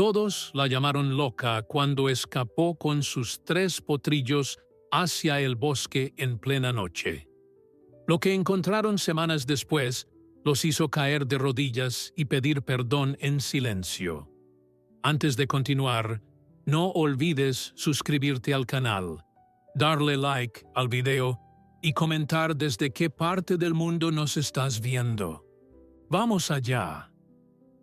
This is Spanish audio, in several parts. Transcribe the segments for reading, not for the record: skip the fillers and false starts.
Todos la llamaron loca cuando escapó con sus 3 potrillos hacia el bosque en plena noche. Lo que encontraron semanas después los hizo caer de rodillas y pedir perdón en silencio. Antes de continuar, no olvides suscribirte al canal, darle like al video y comentar desde qué parte del mundo nos estás viendo. Vamos allá.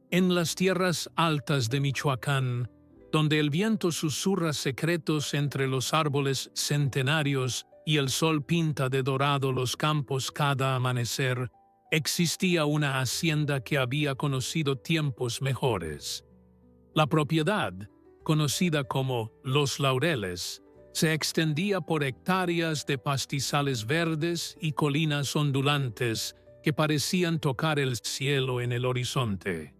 En las tierras altas de Michoacán, donde el viento susurra secretos entre los árboles centenarios y el sol pinta de dorado los campos cada amanecer, existía una hacienda que había conocido tiempos mejores. La propiedad, conocida como Los Laureles, se extendía por hectáreas de pastizales verdes y colinas ondulantes que parecían tocar el cielo en el horizonte.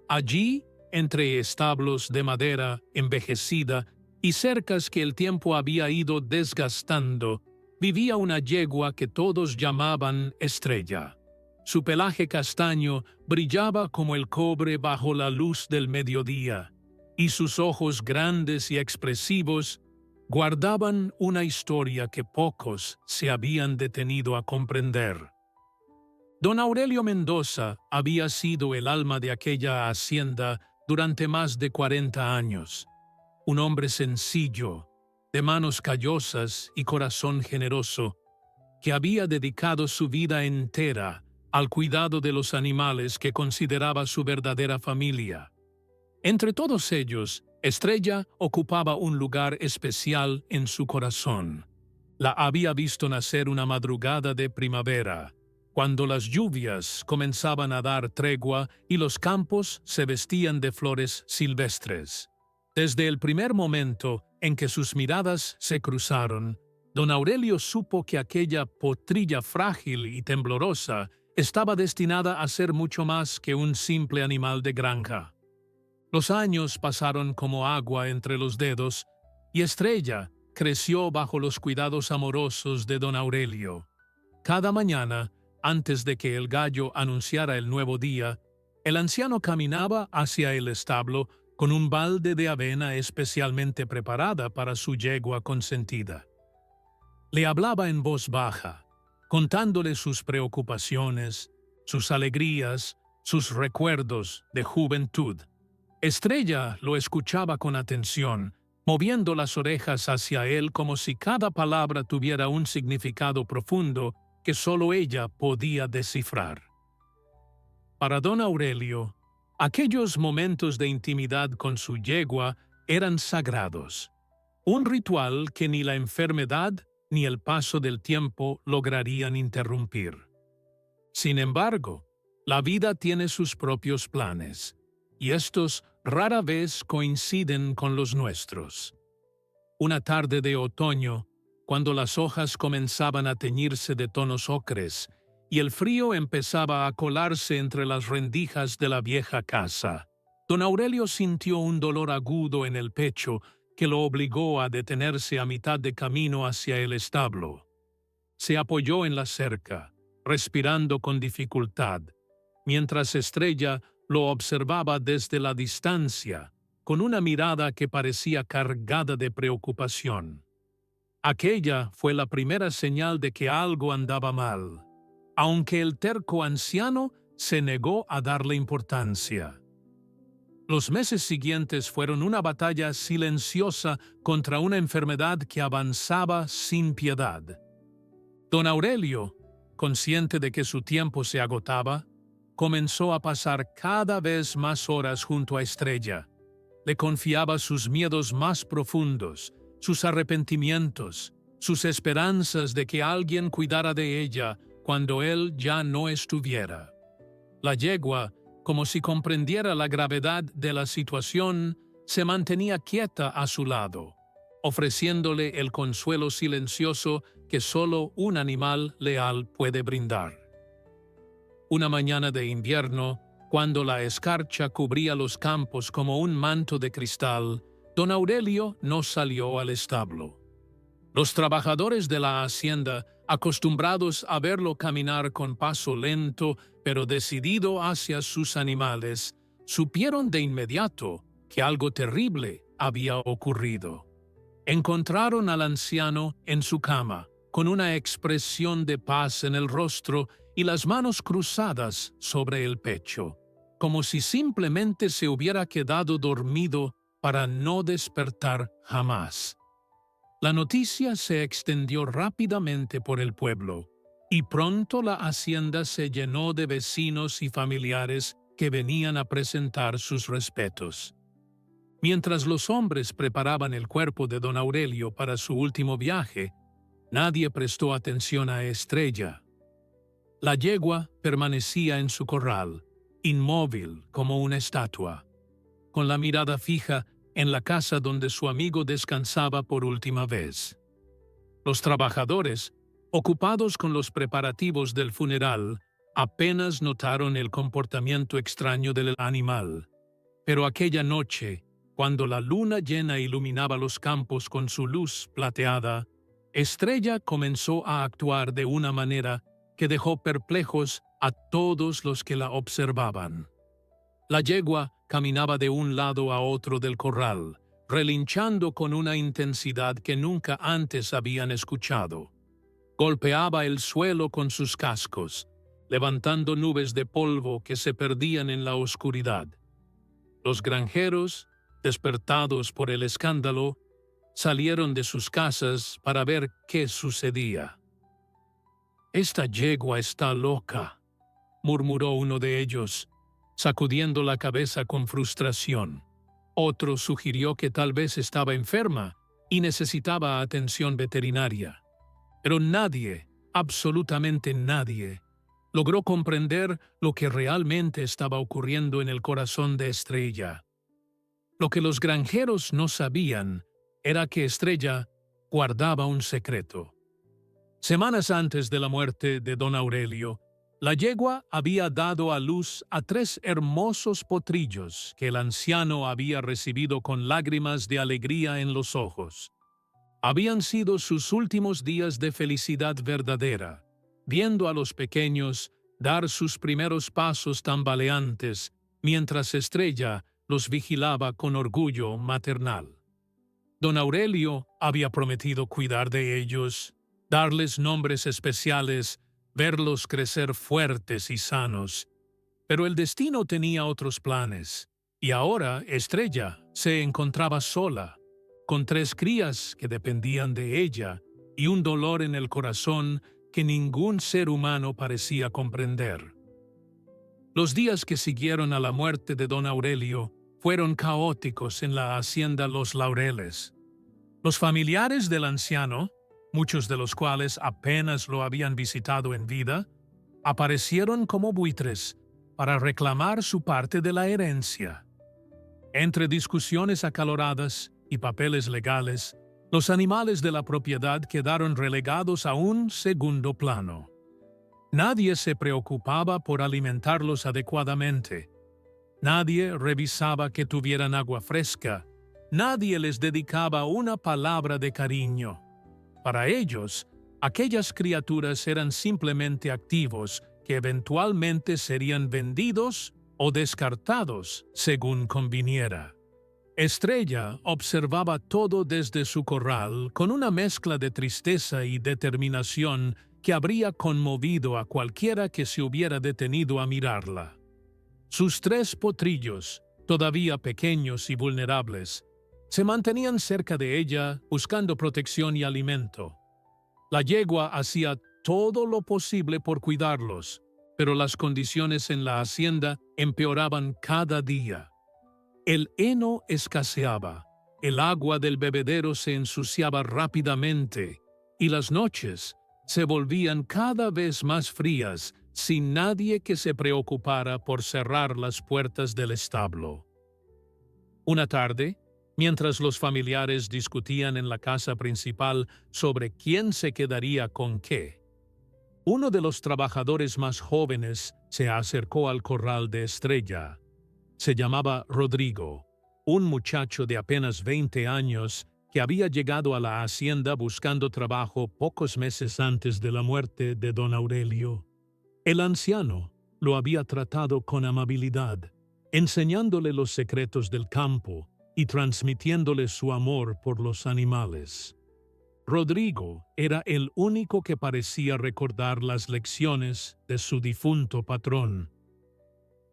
Allí, entre establos de madera envejecida y cercas que el tiempo había ido desgastando, vivía una yegua que todos llamaban Estrella. Su pelaje castaño brillaba como el cobre bajo la luz del mediodía, y sus ojos grandes y expresivos guardaban una historia que pocos se habían detenido a comprender. Don Aurelio Mendoza había sido el alma de aquella hacienda durante más de 40 años. Un hombre sencillo, de manos callosas y corazón generoso, que había dedicado su vida entera al cuidado de los animales que consideraba su verdadera familia. Entre todos ellos, Estrella ocupaba un lugar especial en su corazón. La había visto nacer una madrugada de primavera, cuando las lluvias comenzaban a dar tregua y los campos se vestían de flores silvestres. Desde el primer momento en que sus miradas se cruzaron, don Aurelio supo que aquella potrilla frágil y temblorosa estaba destinada a ser mucho más que un simple animal de granja. Los años pasaron como agua entre los dedos y Estrella creció bajo los cuidados amorosos de don Aurelio. Cada mañana, antes de que el gallo anunciara el nuevo día, el anciano caminaba hacia el establo con un balde de avena especialmente preparada para su yegua consentida. Le hablaba en voz baja, contándole sus preocupaciones, sus alegrías, sus recuerdos de juventud. Estrella lo escuchaba con atención, moviendo las orejas hacia él como si cada palabra tuviera un significado profundo que solo ella podía descifrar. Para don Aurelio, aquellos momentos de intimidad con su yegua eran sagrados, un ritual que ni la enfermedad ni el paso del tiempo lograrían interrumpir. Sin embargo, la vida tiene sus propios planes, y estos rara vez coinciden con los nuestros. Una tarde de otoño, cuando las hojas comenzaban a teñirse de tonos ocres y el frío empezaba a colarse entre las rendijas de la vieja casa, don Aurelio sintió un dolor agudo en el pecho que lo obligó a detenerse a mitad de camino hacia el establo. Se apoyó en la cerca, respirando con dificultad, mientras Estrella lo observaba desde la distancia, con una mirada que parecía cargada de preocupación. Aquella fue la primera señal de que algo andaba mal, aunque el terco anciano se negó a darle importancia. Los meses siguientes fueron una batalla silenciosa contra una enfermedad que avanzaba sin piedad. Don Aurelio, consciente de que su tiempo se agotaba, comenzó a pasar cada vez más horas junto a Estrella. Le confiaba sus miedos más profundos, sus arrepentimientos, sus esperanzas de que alguien cuidara de ella cuando él ya no estuviera. La yegua, como si comprendiera la gravedad de la situación, se mantenía quieta a su lado, ofreciéndole el consuelo silencioso que solo un animal leal puede brindar. Una mañana de invierno, cuando la escarcha cubría los campos como un manto de cristal, don Aurelio no salió al establo. Los trabajadores de la hacienda, acostumbrados a verlo caminar con paso lento pero decidido hacia sus animales, supieron de inmediato que algo terrible había ocurrido. Encontraron al anciano en su cama, con una expresión de paz en el rostro y las manos cruzadas sobre el pecho, como si simplemente se hubiera quedado dormido para no despertar jamás. La noticia se extendió rápidamente por el pueblo, y pronto la hacienda se llenó de vecinos y familiares que venían a presentar sus respetos. Mientras los hombres preparaban el cuerpo de don Aurelio para su último viaje, nadie prestó atención a Estrella. La yegua permanecía en su corral, inmóvil como una estatua, con la mirada fija en la casa donde su amigo descansaba por última vez. Los trabajadores, ocupados con los preparativos del funeral, apenas notaron el comportamiento extraño del animal. Pero aquella noche, cuando la luna llena iluminaba los campos con su luz plateada, Estrella comenzó a actuar de una manera que dejó perplejos a todos los que la observaban. La yegua caminaba de un lado a otro del corral, relinchando con una intensidad que nunca antes habían escuchado. Golpeaba el suelo con sus cascos, levantando nubes de polvo que se perdían en la oscuridad. Los granjeros, despertados por el escándalo, salieron de sus casas para ver qué sucedía. «Esta yegua está loca», murmuró uno de ellos, sacudiendo la cabeza con frustración. Otro sugirió que tal vez estaba enferma y necesitaba atención veterinaria. Pero nadie, absolutamente nadie, logró comprender lo que realmente estaba ocurriendo en el corazón de Estrella. Lo que los granjeros no sabían era que Estrella guardaba un secreto. Semanas antes de la muerte de don Aurelio, la yegua había dado a luz a 3 hermosos potrillos que el anciano había recibido con lágrimas de alegría en los ojos. Habían sido sus últimos días de felicidad verdadera, viendo a los pequeños dar sus primeros pasos tambaleantes, mientras Estrella los vigilaba con orgullo maternal. Don Aurelio había prometido cuidar de ellos, darles nombres especiales, verlos crecer fuertes y sanos. Pero el destino tenía otros planes, y ahora Estrella se encontraba sola, con 3 crías que dependían de ella y un dolor en el corazón que ningún ser humano parecía comprender. Los días que siguieron a la muerte de don Aurelio fueron caóticos en la hacienda Los Laureles. Los familiares del anciano, muchos de los cuales apenas lo habían visitado en vida, aparecieron como buitres para reclamar su parte de la herencia. Entre discusiones acaloradas y papeles legales, los animales de la propiedad quedaron relegados a un segundo plano. Nadie se preocupaba por alimentarlos adecuadamente. Nadie revisaba que tuvieran agua fresca. Nadie les dedicaba una palabra de cariño. Para ellos, aquellas criaturas eran simplemente activos que eventualmente serían vendidos o descartados según conviniera. Estrella observaba todo desde su corral con una mezcla de tristeza y determinación que habría conmovido a cualquiera que se hubiera detenido a mirarla. Sus 3 potrillos, todavía pequeños y vulnerables, se mantenían cerca de ella buscando protección y alimento. La yegua hacía todo lo posible por cuidarlos, pero las condiciones en la hacienda empeoraban cada día. El heno escaseaba, el agua del bebedero se ensuciaba rápidamente y las noches se volvían cada vez más frías sin nadie que se preocupara por cerrar las puertas del establo. Una tarde, mientras los familiares discutían en la casa principal sobre quién se quedaría con qué, uno de los trabajadores más jóvenes se acercó al corral de Estrella. Se llamaba Rodrigo, un muchacho de apenas 20 años que había llegado a la hacienda buscando trabajo pocos meses antes de la muerte de don Aurelio. El anciano lo había tratado con amabilidad, enseñándole los secretos del campo y transmitiéndole su amor por los animales. Rodrigo era el único que parecía recordar las lecciones de su difunto patrón.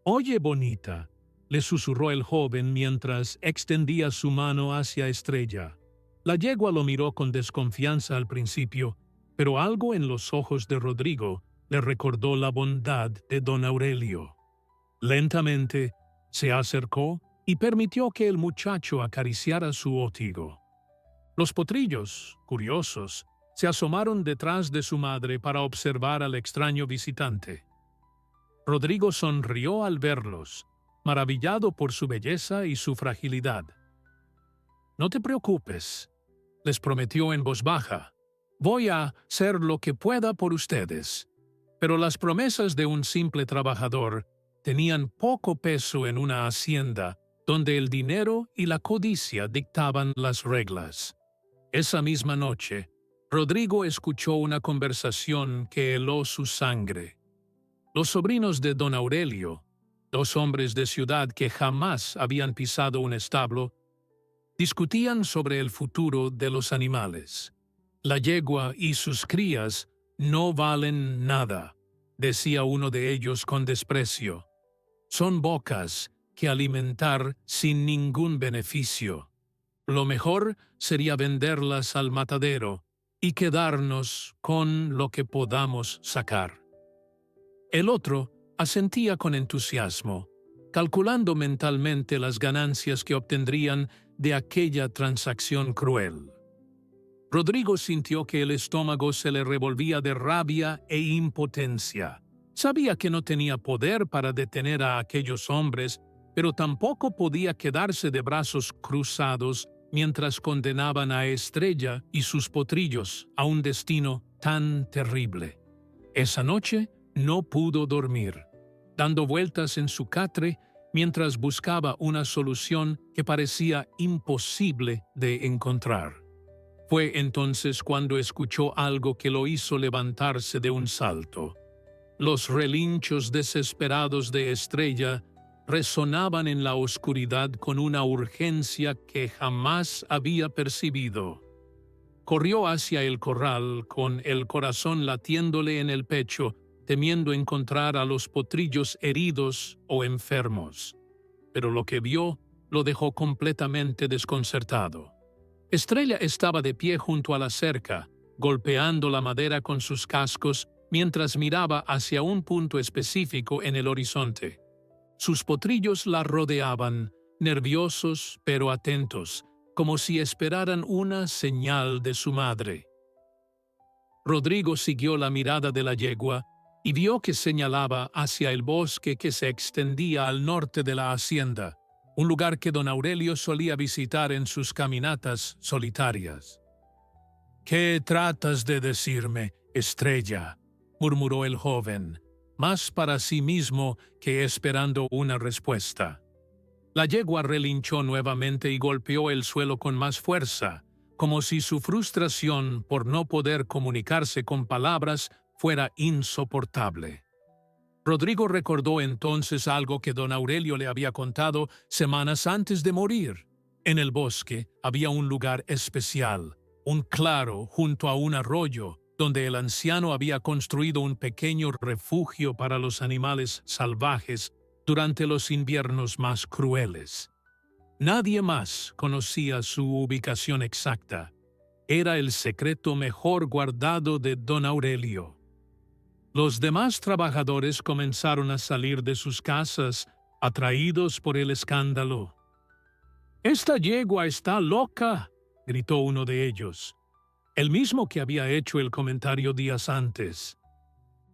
«Oye, bonita», le susurró el joven mientras extendía su mano hacia Estrella. La yegua lo miró con desconfianza al principio, pero algo en los ojos de Rodrigo le recordó la bondad de don Aurelio. Lentamente se acercó y permitió que el muchacho acariciara su ótigo. Los potrillos, curiosos, se asomaron detrás de su madre para observar al extraño visitante. Rodrigo sonrió al verlos, maravillado por su belleza y su fragilidad. «No te preocupes», les prometió en voz baja. «Voy a hacer lo que pueda por ustedes». Pero las promesas de un simple trabajador tenían poco peso en una hacienda donde el dinero y la codicia dictaban las reglas. Esa misma noche, Rodrigo escuchó una conversación que heló su sangre. Los sobrinos de don Aurelio, dos hombres de ciudad que jamás habían pisado un establo, discutían sobre el futuro de los animales. «La yegua y sus crías no valen nada», decía uno de ellos con desprecio. «Son bocas que alimentar sin ningún beneficio. Lo mejor sería venderlas al matadero y quedarnos con lo que podamos sacar». El otro asentía con entusiasmo, calculando mentalmente las ganancias que obtendrían de aquella transacción cruel. Rodrigo sintió que el estómago se le revolvía de rabia e impotencia. Sabía que no tenía poder para detener a aquellos hombres, pero tampoco podía quedarse de brazos cruzados mientras condenaban a Estrella y sus potrillos a un destino tan terrible. Esa noche no pudo dormir, dando vueltas en su catre mientras buscaba una solución que parecía imposible de encontrar. Fue entonces cuando escuchó algo que lo hizo levantarse de un salto. Los relinchos desesperados de Estrella resonaban en la oscuridad con una urgencia que jamás había percibido. Corrió hacia el corral con el corazón latiéndole en el pecho, temiendo encontrar a los potrillos heridos o enfermos. Pero lo que vio lo dejó completamente desconcertado. Estrella estaba de pie junto a la cerca, golpeando la madera con sus cascos mientras miraba hacia un punto específico en el horizonte. Sus potrillos la rodeaban, nerviosos pero atentos, como si esperaran una señal de su madre. Rodrigo siguió la mirada de la yegua y vio que señalaba hacia el bosque que se extendía al norte de la hacienda, un lugar que don Aurelio solía visitar en sus caminatas solitarias. «¿Qué tratas de decirme, Estrella?», murmuró el joven, más para sí mismo que esperando una respuesta. La yegua relinchó nuevamente y golpeó el suelo con más fuerza, como si su frustración por no poder comunicarse con palabras fuera insoportable. Rodrigo recordó entonces algo que don Aurelio le había contado semanas antes de morir. En el bosque había un lugar especial, un claro junto a un arroyo, donde el anciano había construido un pequeño refugio para los animales salvajes durante los inviernos más crueles. Nadie más conocía su ubicación exacta. Era el secreto mejor guardado de don Aurelio. Los demás trabajadores comenzaron a salir de sus casas, atraídos por el escándalo. «¡Esta yegua está loca!», gritó uno de ellos, el mismo que había hecho el comentario días antes.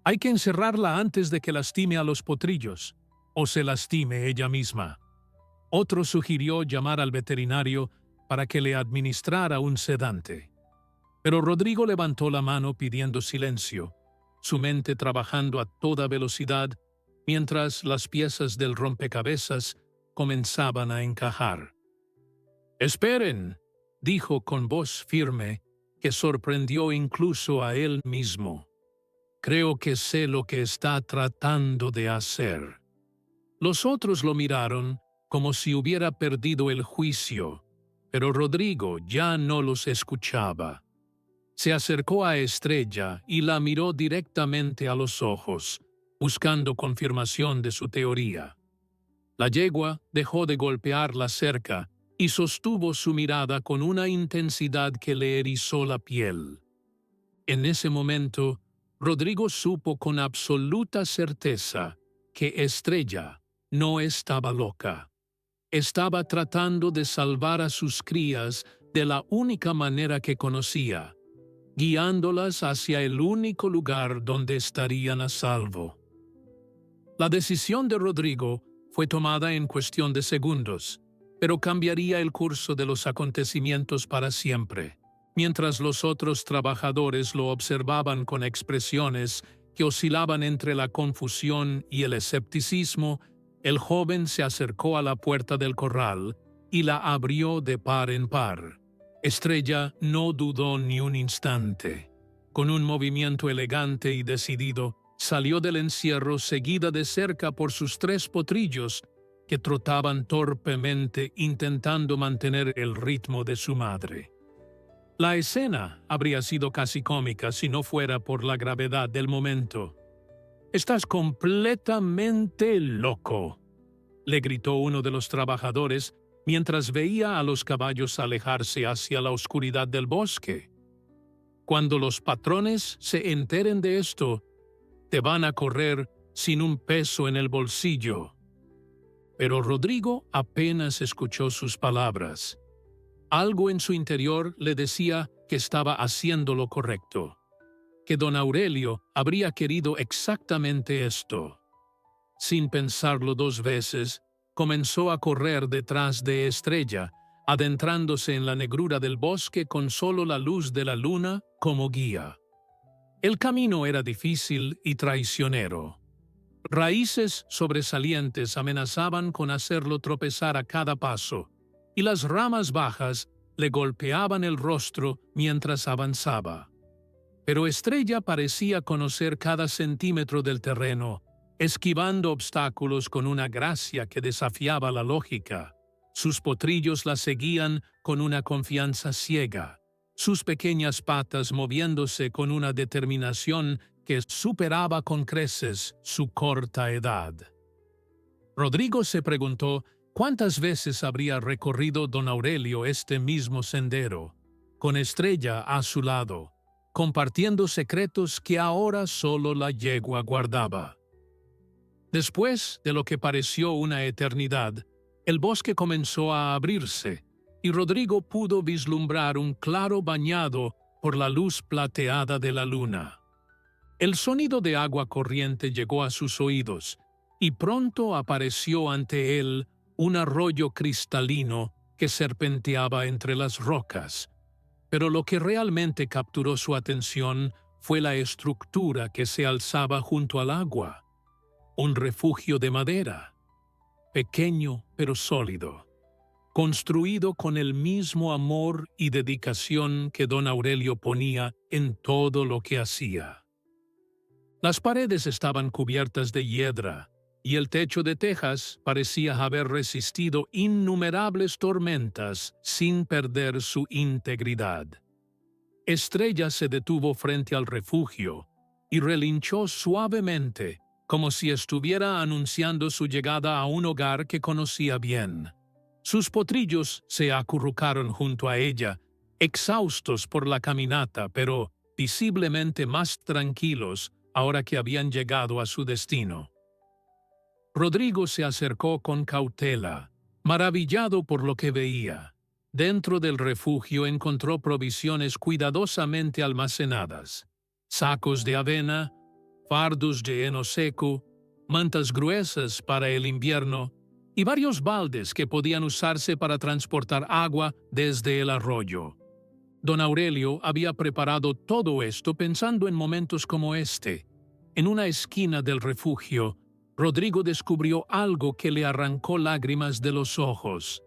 «Hay que encerrarla antes de que lastime a los potrillos, o se lastime ella misma». Otro sugirió llamar al veterinario para que le administrara un sedante. Pero Rodrigo levantó la mano pidiendo silencio, su mente trabajando a toda velocidad mientras las piezas del rompecabezas comenzaban a encajar. «Esperen», dijo con voz firme que sorprendió incluso a él mismo. «Creo que sé lo que está tratando de hacer». Los otros lo miraron como si hubiera perdido el juicio, pero Rodrigo ya no los escuchaba. Se acercó a Estrella y la miró directamente a los ojos, buscando confirmación de su teoría. La yegua dejó de golpear la cerca y sostuvo su mirada con una intensidad que le erizó la piel. En ese momento, Rodrigo supo con absoluta certeza que Estrella no estaba loca. Estaba tratando de salvar a sus crías de la única manera que conocía, guiándolas hacia el único lugar donde estarían a salvo. La decisión de Rodrigo fue tomada en cuestión de segundos, pero cambiaría el curso de los acontecimientos para siempre. Mientras los otros trabajadores lo observaban con expresiones que oscilaban entre la confusión y el escepticismo, el joven se acercó a la puerta del corral y la abrió de par en par. Estrella no dudó ni un instante. Con un movimiento elegante y decidido, salió del encierro seguida de cerca por sus 3 potrillos que trotaban torpemente intentando mantener el ritmo de su madre. La escena habría sido casi cómica si no fuera por la gravedad del momento. «Estás completamente loco», le gritó uno de los trabajadores mientras veía a los caballos alejarse hacia la oscuridad del bosque. «Cuando los patrones se enteren de esto, te van a correr sin un peso en el bolsillo». Pero Rodrigo apenas escuchó sus palabras. Algo en su interior le decía que estaba haciendo lo correcto, que don Aurelio habría querido exactamente esto. Sin pensarlo 2 veces, comenzó a correr detrás de Estrella, adentrándose en la negrura del bosque con solo la luz de la luna como guía. El camino era difícil y traicionero. Raíces sobresalientes amenazaban con hacerlo tropezar a cada paso, y las ramas bajas le golpeaban el rostro mientras avanzaba. Pero Estrella parecía conocer cada centímetro del terreno, esquivando obstáculos con una gracia que desafiaba la lógica. Sus potrillos la seguían con una confianza ciega, sus pequeñas patas moviéndose con una determinación que superaba con creces su corta edad. Rodrigo se preguntó cuántas veces habría recorrido don Aurelio este mismo sendero, con Estrella a su lado, compartiendo secretos que ahora solo la yegua guardaba. Después de lo que pareció una eternidad, el bosque comenzó a abrirse y Rodrigo pudo vislumbrar un claro bañado por la luz plateada de la luna. El sonido de agua corriente llegó a sus oídos y pronto apareció ante él un arroyo cristalino que serpenteaba entre las rocas. Pero lo que realmente capturó su atención fue la estructura que se alzaba junto al agua. Un refugio de madera, pequeño pero sólido, construido con el mismo amor y dedicación que don Aurelio ponía en todo lo que hacía. Las paredes estaban cubiertas de hiedra y el techo de tejas parecía haber resistido innumerables tormentas sin perder su integridad. Estrella se detuvo frente al refugio y relinchó suavemente, como si estuviera anunciando su llegada a un hogar que conocía bien. Sus potrillos se acurrucaron junto a ella, exhaustos por la caminata, pero visiblemente más tranquilos ahora que habían llegado a su destino. Rodrigo se acercó con cautela, maravillado por lo que veía. Dentro del refugio encontró provisiones cuidadosamente almacenadas: sacos de avena, fardos de heno seco, mantas gruesas para el invierno y varios baldes que podían usarse para transportar agua desde el arroyo. Don Aurelio había preparado todo esto pensando en momentos como este. En una esquina del refugio, Rodrigo descubrió algo que le arrancó lágrimas de los ojos: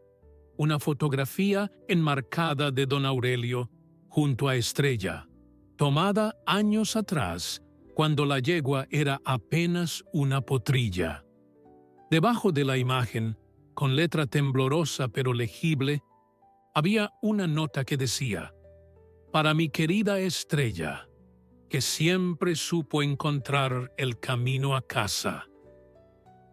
una fotografía enmarcada de don Aurelio junto a Estrella, tomada años atrás, cuando la yegua era apenas una potrilla. Debajo de la imagen, con letra temblorosa pero legible, había una nota que decía: «Para mi querida Estrella, que siempre supo encontrar el camino a casa».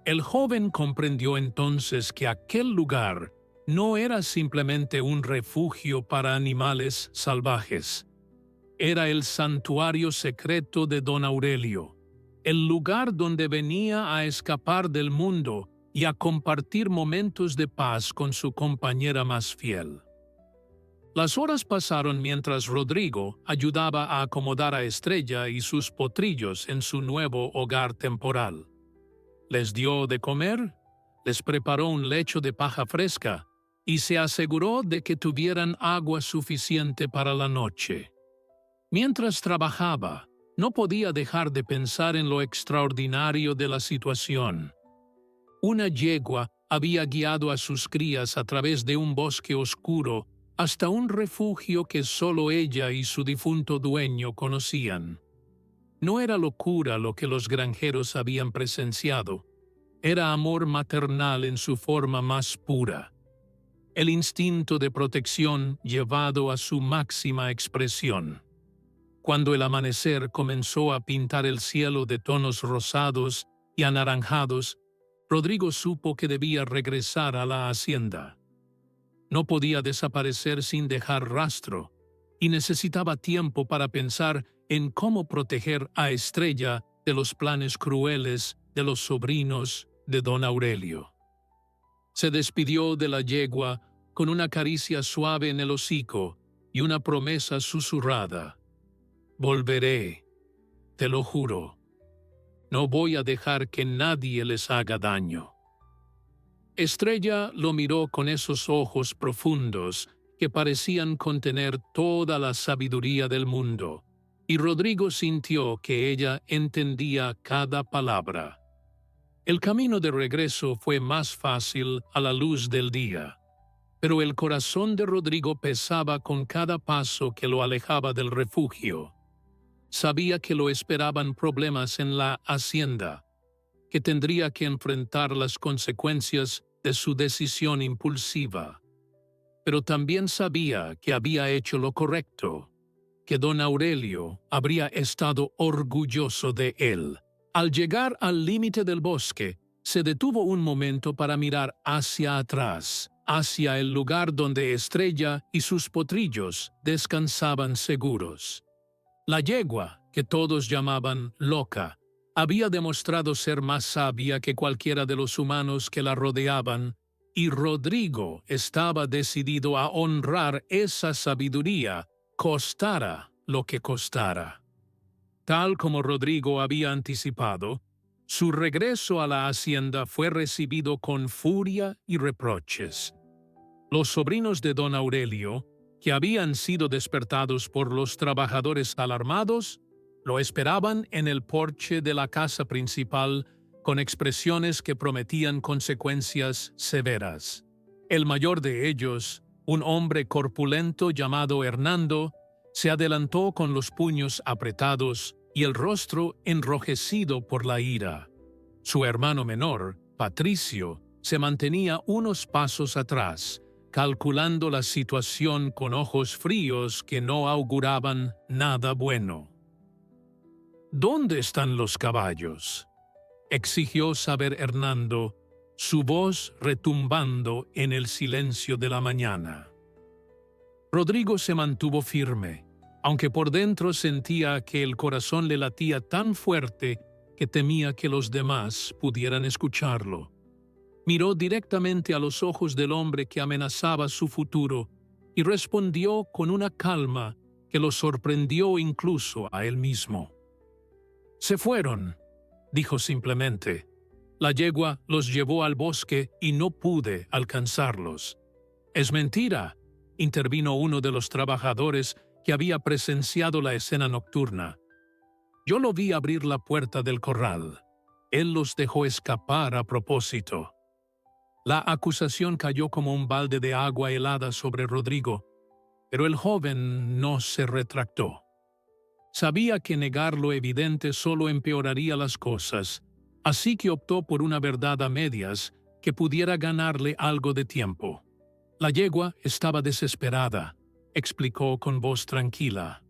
El joven comprendió entonces que aquel lugar no era simplemente un refugio para animales salvajes. Era el santuario secreto de don Aurelio, el lugar donde venía a escapar del mundo y a compartir momentos de paz con su compañera más fiel. Las horas pasaron mientras Rodrigo ayudaba a acomodar a Estrella y sus potrillos en su nuevo hogar temporal. Les dio de comer, les preparó un lecho de paja fresca y se aseguró de que tuvieran agua suficiente para la noche. Mientras trabajaba, no podía dejar de pensar en lo extraordinario de la situación. Una yegua había guiado a sus crías a través de un bosque oscuro hasta un refugio que solo ella y su difunto dueño conocían. No era locura lo que los granjeros habían presenciado, era amor maternal en su forma más pura. El instinto de protección llevado a su máxima expresión. Cuando el amanecer comenzó a pintar el cielo de tonos rosados y anaranjados, Rodrigo supo que debía regresar a la hacienda. No podía desaparecer sin dejar rastro, y necesitaba tiempo para pensar en cómo proteger a Estrella de los planes crueles de los sobrinos de don Aurelio. Se despidió de la yegua con una caricia suave en el hocico y una promesa susurrada: «Volveré, te lo juro. No voy a dejar que nadie les haga daño». Estrella lo miró con esos ojos profundos que parecían contener toda la sabiduría del mundo, y Rodrigo sintió que ella entendía cada palabra. El camino de regreso fue más fácil a la luz del día, pero el corazón de Rodrigo pesaba con cada paso que lo alejaba del refugio. Sabía que lo esperaban problemas en la hacienda, que tendría que enfrentar las consecuencias de su decisión impulsiva. Pero también sabía que había hecho lo correcto, que don Aurelio habría estado orgulloso de él. Al llegar al límite del bosque, se detuvo un momento para mirar hacia atrás, hacia el lugar donde Estrella y sus potrillos descansaban seguros. La yegua, que todos llamaban loca, había demostrado ser más sabia que cualquiera de los humanos que la rodeaban, y Rodrigo estaba decidido a honrar esa sabiduría, costara lo que costara. Tal como Rodrigo había anticipado, su regreso a la hacienda fue recibido con furia y reproches. Los sobrinos de don Aurelio, que habían sido despertados por los trabajadores alarmados, lo esperaban en el porche de la casa principal con expresiones que prometían consecuencias severas. El mayor de ellos, un hombre corpulento llamado Hernando, se adelantó con los puños apretados y el rostro enrojecido por la ira. Su hermano menor, Patricio, se mantenía unos pasos atrás, calculando la situación con ojos fríos que no auguraban nada bueno. «¿Dónde están los caballos?», exigió saber Hernando, su voz retumbando en el silencio de la mañana. Rodrigo se mantuvo firme, aunque por dentro sentía que el corazón le latía tan fuerte que temía que los demás pudieran escucharlo. Miró directamente a los ojos del hombre que amenazaba su futuro y respondió con una calma que lo sorprendió incluso a él mismo. «Se fueron», dijo simplemente. «La yegua los llevó al bosque y no pude alcanzarlos». «Es mentira», intervino uno de los trabajadores que había presenciado la escena nocturna. «Yo lo vi abrir la puerta del corral. Él los dejó escapar a propósito». La acusación cayó como un balde de agua helada sobre Rodrigo, pero el joven no se retractó. Sabía que negar lo evidente solo empeoraría las cosas, así que optó por una verdad a medias que pudiera ganarle algo de tiempo. La yegua estaba desesperada, explicó con voz tranquila.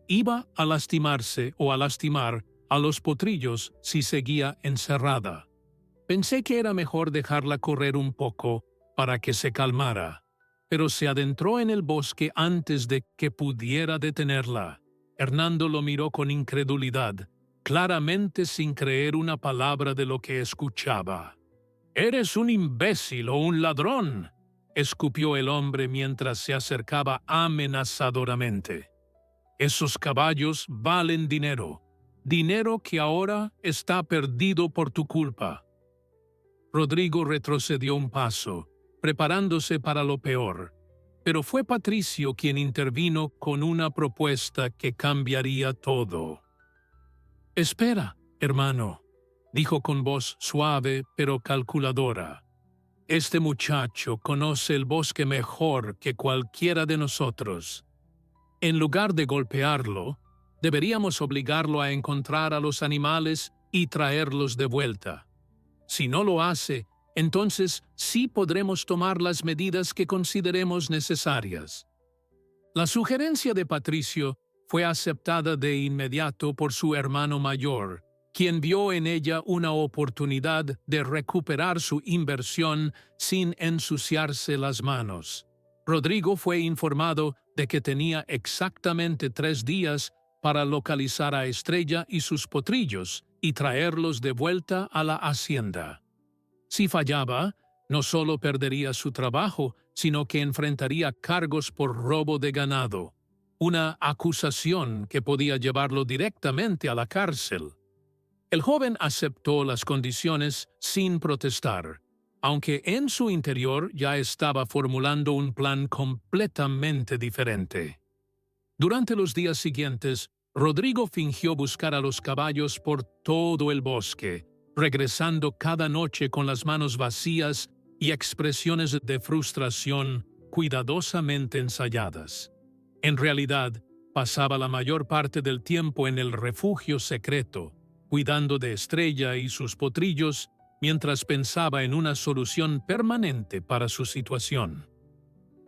Iba a lastimarse o a lastimar a los potrillos si seguía encerrada. Pensé que era mejor dejarla correr un poco para que se calmara, pero se adentró en el bosque antes de que pudiera detenerla. Hernando lo miró con incredulidad, claramente sin creer una palabra de lo que escuchaba. «¡Eres un imbécil o un ladrón!», escupió el hombre mientras se acercaba amenazadoramente. «Esos caballos valen dinero, dinero que ahora está perdido por tu culpa». Rodrigo retrocedió un paso, preparándose para lo peor, pero fue Patricio quien intervino con una propuesta que cambiaría todo. «Espera, hermano», dijo con voz suave pero calculadora. «Este muchacho conoce el bosque mejor que cualquiera de nosotros. En lugar de golpearlo, deberíamos obligarlo a encontrar a los animales y traerlos de vuelta. Si no lo hace, entonces sí podremos tomar las medidas que consideremos necesarias». La sugerencia de Patricio fue aceptada de inmediato por su hermano mayor, quien vio en ella una oportunidad de recuperar su inversión sin ensuciarse las manos. Rodrigo fue informado de que tenía exactamente 3 días para localizar a Estrella y sus potrillos y traerlos de vuelta a la hacienda. Si fallaba, no solo perdería su trabajo, sino que enfrentaría cargos por robo de ganado, una acusación que podía llevarlo directamente a la cárcel. El joven aceptó las condiciones sin protestar, aunque en su interior ya estaba formulando un plan completamente diferente. Durante los días siguientes, Rodrigo fingió buscar a los caballos por todo el bosque, regresando cada noche con las manos vacías y expresiones de frustración cuidadosamente ensayadas. En realidad, pasaba la mayor parte del tiempo en el refugio secreto, cuidando de Estrella y sus potrillos, mientras pensaba en una solución permanente para su situación.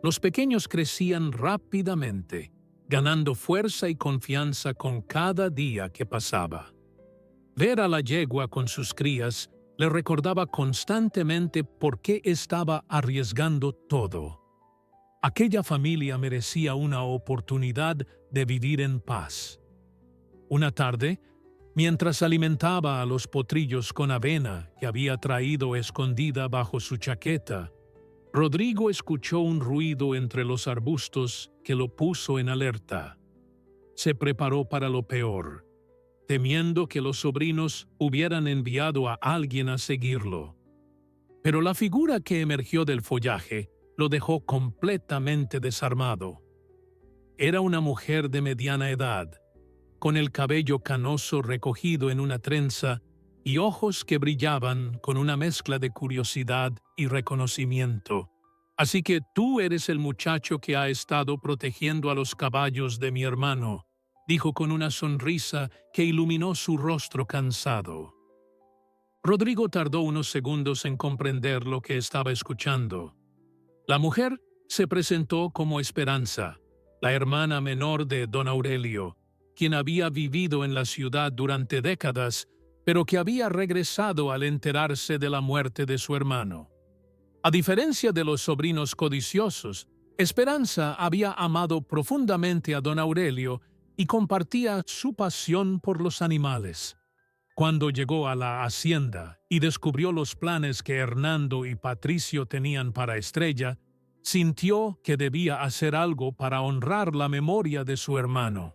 Los pequeños crecían rápidamente, ganando fuerza y confianza con cada día que pasaba. Ver a la yegua con sus crías le recordaba constantemente por qué estaba arriesgando todo. Aquella familia merecía una oportunidad de vivir en paz. Una tarde, mientras alimentaba a los potrillos con avena que había traído escondida bajo su chaqueta, Rodrigo escuchó un ruido entre los arbustos que lo puso en alerta. Se preparó para lo peor, temiendo que los sobrinos hubieran enviado a alguien a seguirlo. Pero la figura que emergió del follaje lo dejó completamente desarmado. Era una mujer de mediana edad, con el cabello canoso recogido en una trenza y ojos que brillaban con una mezcla de curiosidad y reconocimiento. «Así que tú eres el muchacho que ha estado protegiendo a los caballos de mi hermano», dijo con una sonrisa que iluminó su rostro cansado. Rodrigo tardó unos segundos en comprender lo que estaba escuchando. La mujer se presentó como Esperanza, la hermana menor de don Aurelio, quien había vivido en la ciudad durante décadas, pero que había regresado al enterarse de la muerte de su hermano. A diferencia de los sobrinos codiciosos, Esperanza había amado profundamente a don Aurelio y compartía su pasión por los animales. Cuando llegó a la hacienda y descubrió los planes que Hernando y Patricio tenían para Estrella, sintió que debía hacer algo para honrar la memoria de su hermano.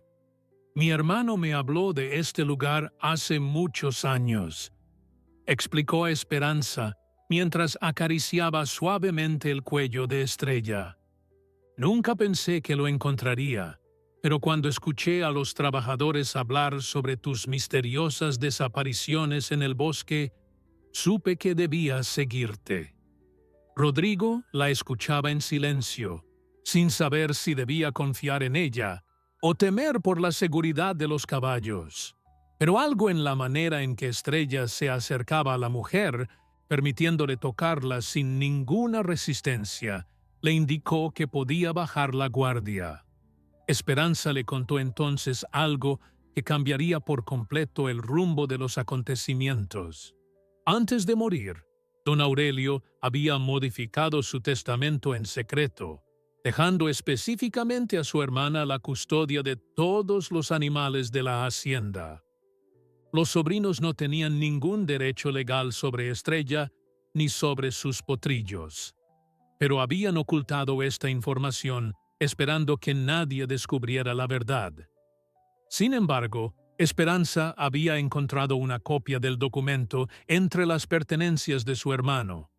«Mi hermano me habló de este lugar hace muchos años», explicó Esperanza mientras acariciaba suavemente el cuello de Estrella. «Nunca pensé que lo encontraría, pero cuando escuché a los trabajadores hablar sobre tus misteriosas desapariciones en el bosque, supe que debía seguirte». Rodrigo la escuchaba en silencio, sin saber si debía confiar en ella o temer por la seguridad de los caballos. Pero algo en la manera en que Estrella se acercaba a la mujer, permitiéndole tocarla sin ninguna resistencia, le indicó que podía bajar la guardia. Esperanza le contó entonces algo que cambiaría por completo el rumbo de los acontecimientos. Antes de morir, don Aurelio había modificado su testamento en secreto, dejando específicamente a su hermana la custodia de todos los animales de la hacienda. Los sobrinos no tenían ningún derecho legal sobre Estrella ni sobre sus potrillos, pero habían ocultado esta información esperando que nadie descubriera la verdad. Sin embargo, Esperanza había encontrado una copia del documento entre las pertenencias de su hermano,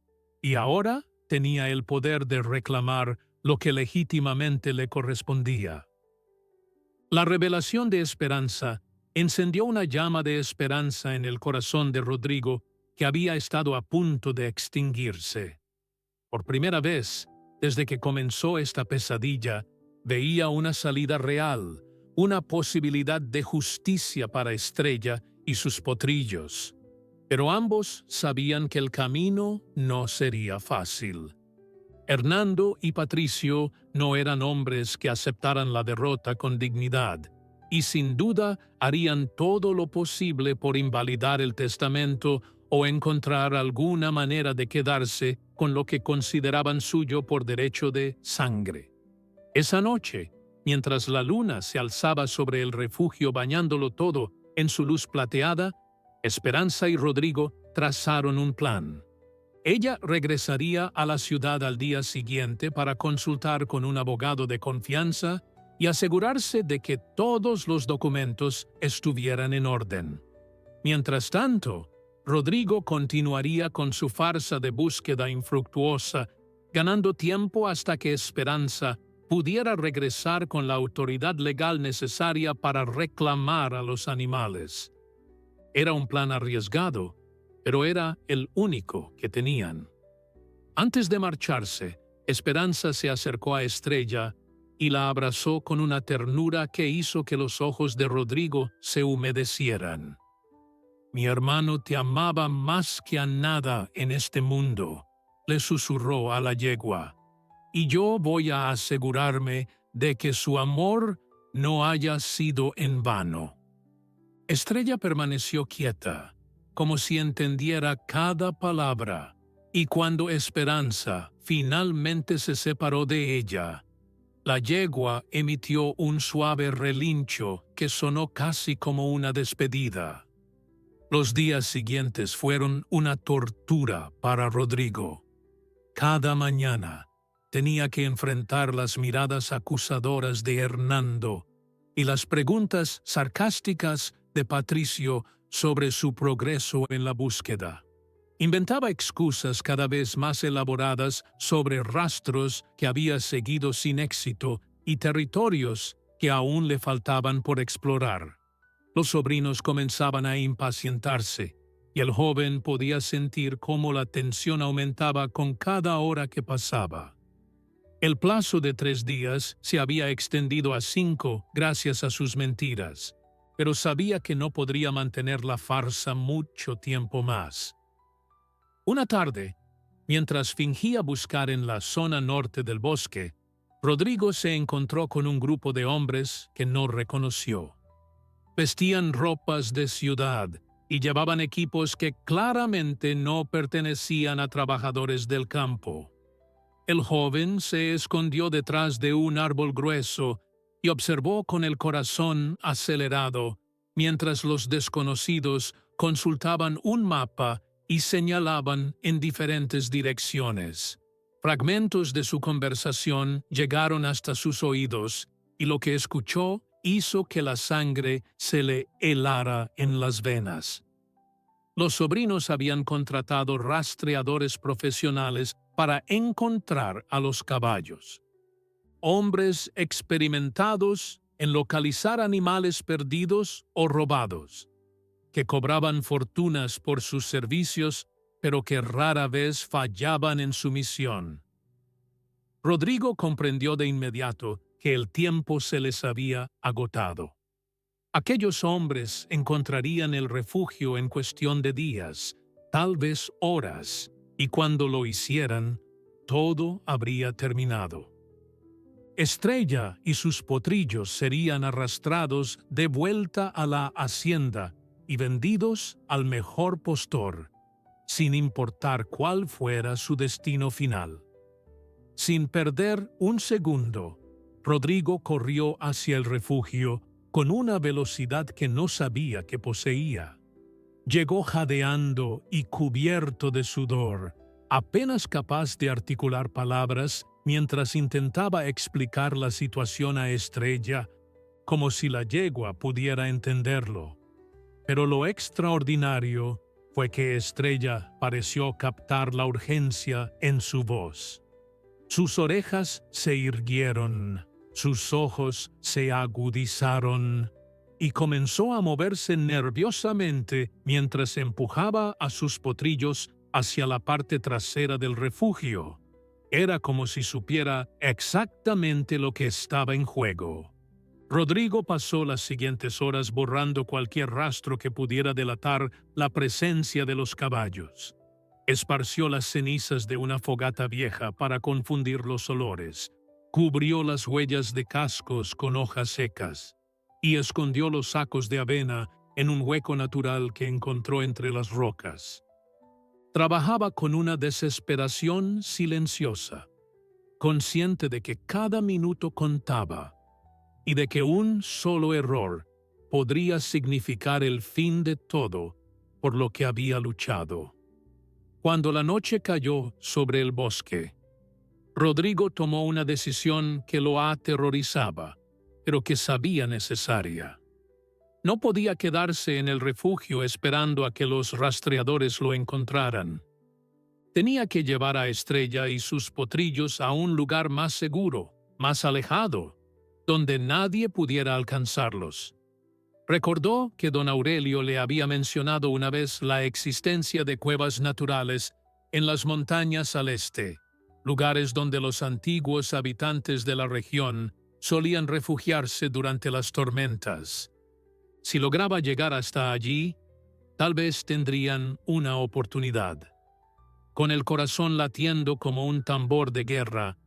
y ahora tenía el poder de reclamar lo que legítimamente le correspondía. La revelación de Esperanza encendió una llama de esperanza en el corazón de Rodrigo que había estado a punto de extinguirse. Por primera vez, desde que comenzó esta pesadilla, veía una salida real, una posibilidad de justicia para Estrella y sus potrillos. Pero ambos sabían que el camino no sería fácil. Hernando y Patricio no eran hombres que aceptaran la derrota con dignidad, y sin duda harían todo lo posible por invalidar el testamento o encontrar alguna manera de quedarse con lo que consideraban suyo por derecho de sangre. Esa noche, mientras la luna se alzaba sobre el refugio bañándolo todo en su luz plateada, Esperanza y Rodrigo trazaron un plan. Ella regresaría a la ciudad al día siguiente para consultar con un abogado de confianza y asegurarse de que todos los documentos estuvieran en orden. Mientras tanto, Rodrigo continuaría con su farsa de búsqueda infructuosa, ganando tiempo hasta que Esperanza pudiera regresar con la autoridad legal necesaria para reclamar a los animales. Era un plan arriesgado, pero era el único que tenían. Antes de marcharse, Esperanza se acercó a Estrella y la abrazó con una ternura que hizo que los ojos de Rodrigo se humedecieran. «Mi hermano te amaba más que a nada en este mundo», le susurró a la yegua, «y yo voy a asegurarme de que su amor no haya sido en vano». Estrella permaneció quieta, como si entendiera cada palabra, y cuando Esperanza finalmente se separó de ella, la yegua emitió un suave relincho que sonó casi como una despedida. Los días siguientes fueron una tortura para Rodrigo. Cada mañana tenía que enfrentar las miradas acusadoras de Hernando y las preguntas sarcásticas de Patricio sobre su progreso en la búsqueda. Inventaba excusas cada vez más elaboradas sobre rastros que había seguido sin éxito y territorios que aún le faltaban por explorar. Los sobrinos comenzaban a impacientarse, y el joven podía sentir cómo la tensión aumentaba con cada hora que pasaba. El plazo de 3 días se había extendido a 5 gracias a sus mentiras, pero sabía que no podría mantener la farsa mucho tiempo más. Una tarde, mientras fingía buscar en la zona norte del bosque, Rodrigo se encontró con un grupo de hombres que no reconoció. Vestían ropas de ciudad y llevaban equipos que claramente no pertenecían a trabajadores del campo. El joven se escondió detrás de un árbol grueso y observó con el corazón acelerado mientras los desconocidos consultaban un mapa y señalaban en diferentes direcciones. Fragmentos de su conversación llegaron hasta sus oídos y lo que escuchó hizo que la sangre se le helara en las venas. Los sobrinos habían contratado rastreadores profesionales para encontrar a los caballos. Hombres experimentados en localizar animales perdidos o robados, que cobraban fortunas por sus servicios, pero que rara vez fallaban en su misión. Rodrigo comprendió de inmediato que el tiempo se les había agotado. Aquellos hombres encontrarían el refugio en cuestión de días, tal vez horas, y cuando lo hicieran, todo habría terminado. Estrella y sus potrillos serían arrastrados de vuelta a la hacienda y vendidos al mejor postor, sin importar cuál fuera su destino final. Sin perder un segundo, Rodrigo corrió hacia el refugio con una velocidad que no sabía que poseía. Llegó jadeando y cubierto de sudor, apenas capaz de articular palabras mientras intentaba explicar la situación a Estrella, como si la yegua pudiera entenderlo. Pero lo extraordinario fue que Estrella pareció captar la urgencia en su voz. Sus orejas se irguieron, sus ojos se agudizaron y comenzó a moverse nerviosamente mientras empujaba a sus potrillos hacia la parte trasera del refugio. Era como si supiera exactamente lo que estaba en juego. Rodrigo pasó las siguientes horas borrando cualquier rastro que pudiera delatar la presencia de los caballos. Esparció las cenizas de una fogata vieja para confundir los olores, cubrió las huellas de cascos con hojas secas y escondió los sacos de avena en un hueco natural que encontró entre las rocas. Trabajaba con una desesperación silenciosa, consciente de que cada minuto contaba y de que un solo error podría significar el fin de todo por lo que había luchado. Cuando la noche cayó sobre el bosque, Rodrigo tomó una decisión que lo aterrorizaba, pero que sabía necesaria. No podía quedarse en el refugio esperando a que los rastreadores lo encontraran. Tenía que llevar a Estrella y sus potrillos a un lugar más seguro, más alejado, donde nadie pudiera alcanzarlos. Recordó que don Aurelio le había mencionado una vez la existencia de cuevas naturales en las montañas al este, lugares donde los antiguos habitantes de la región solían refugiarse durante las tormentas. Si lograba llegar hasta allí, tal vez tendrían una oportunidad. Con el corazón latiendo como un tambor de guerra,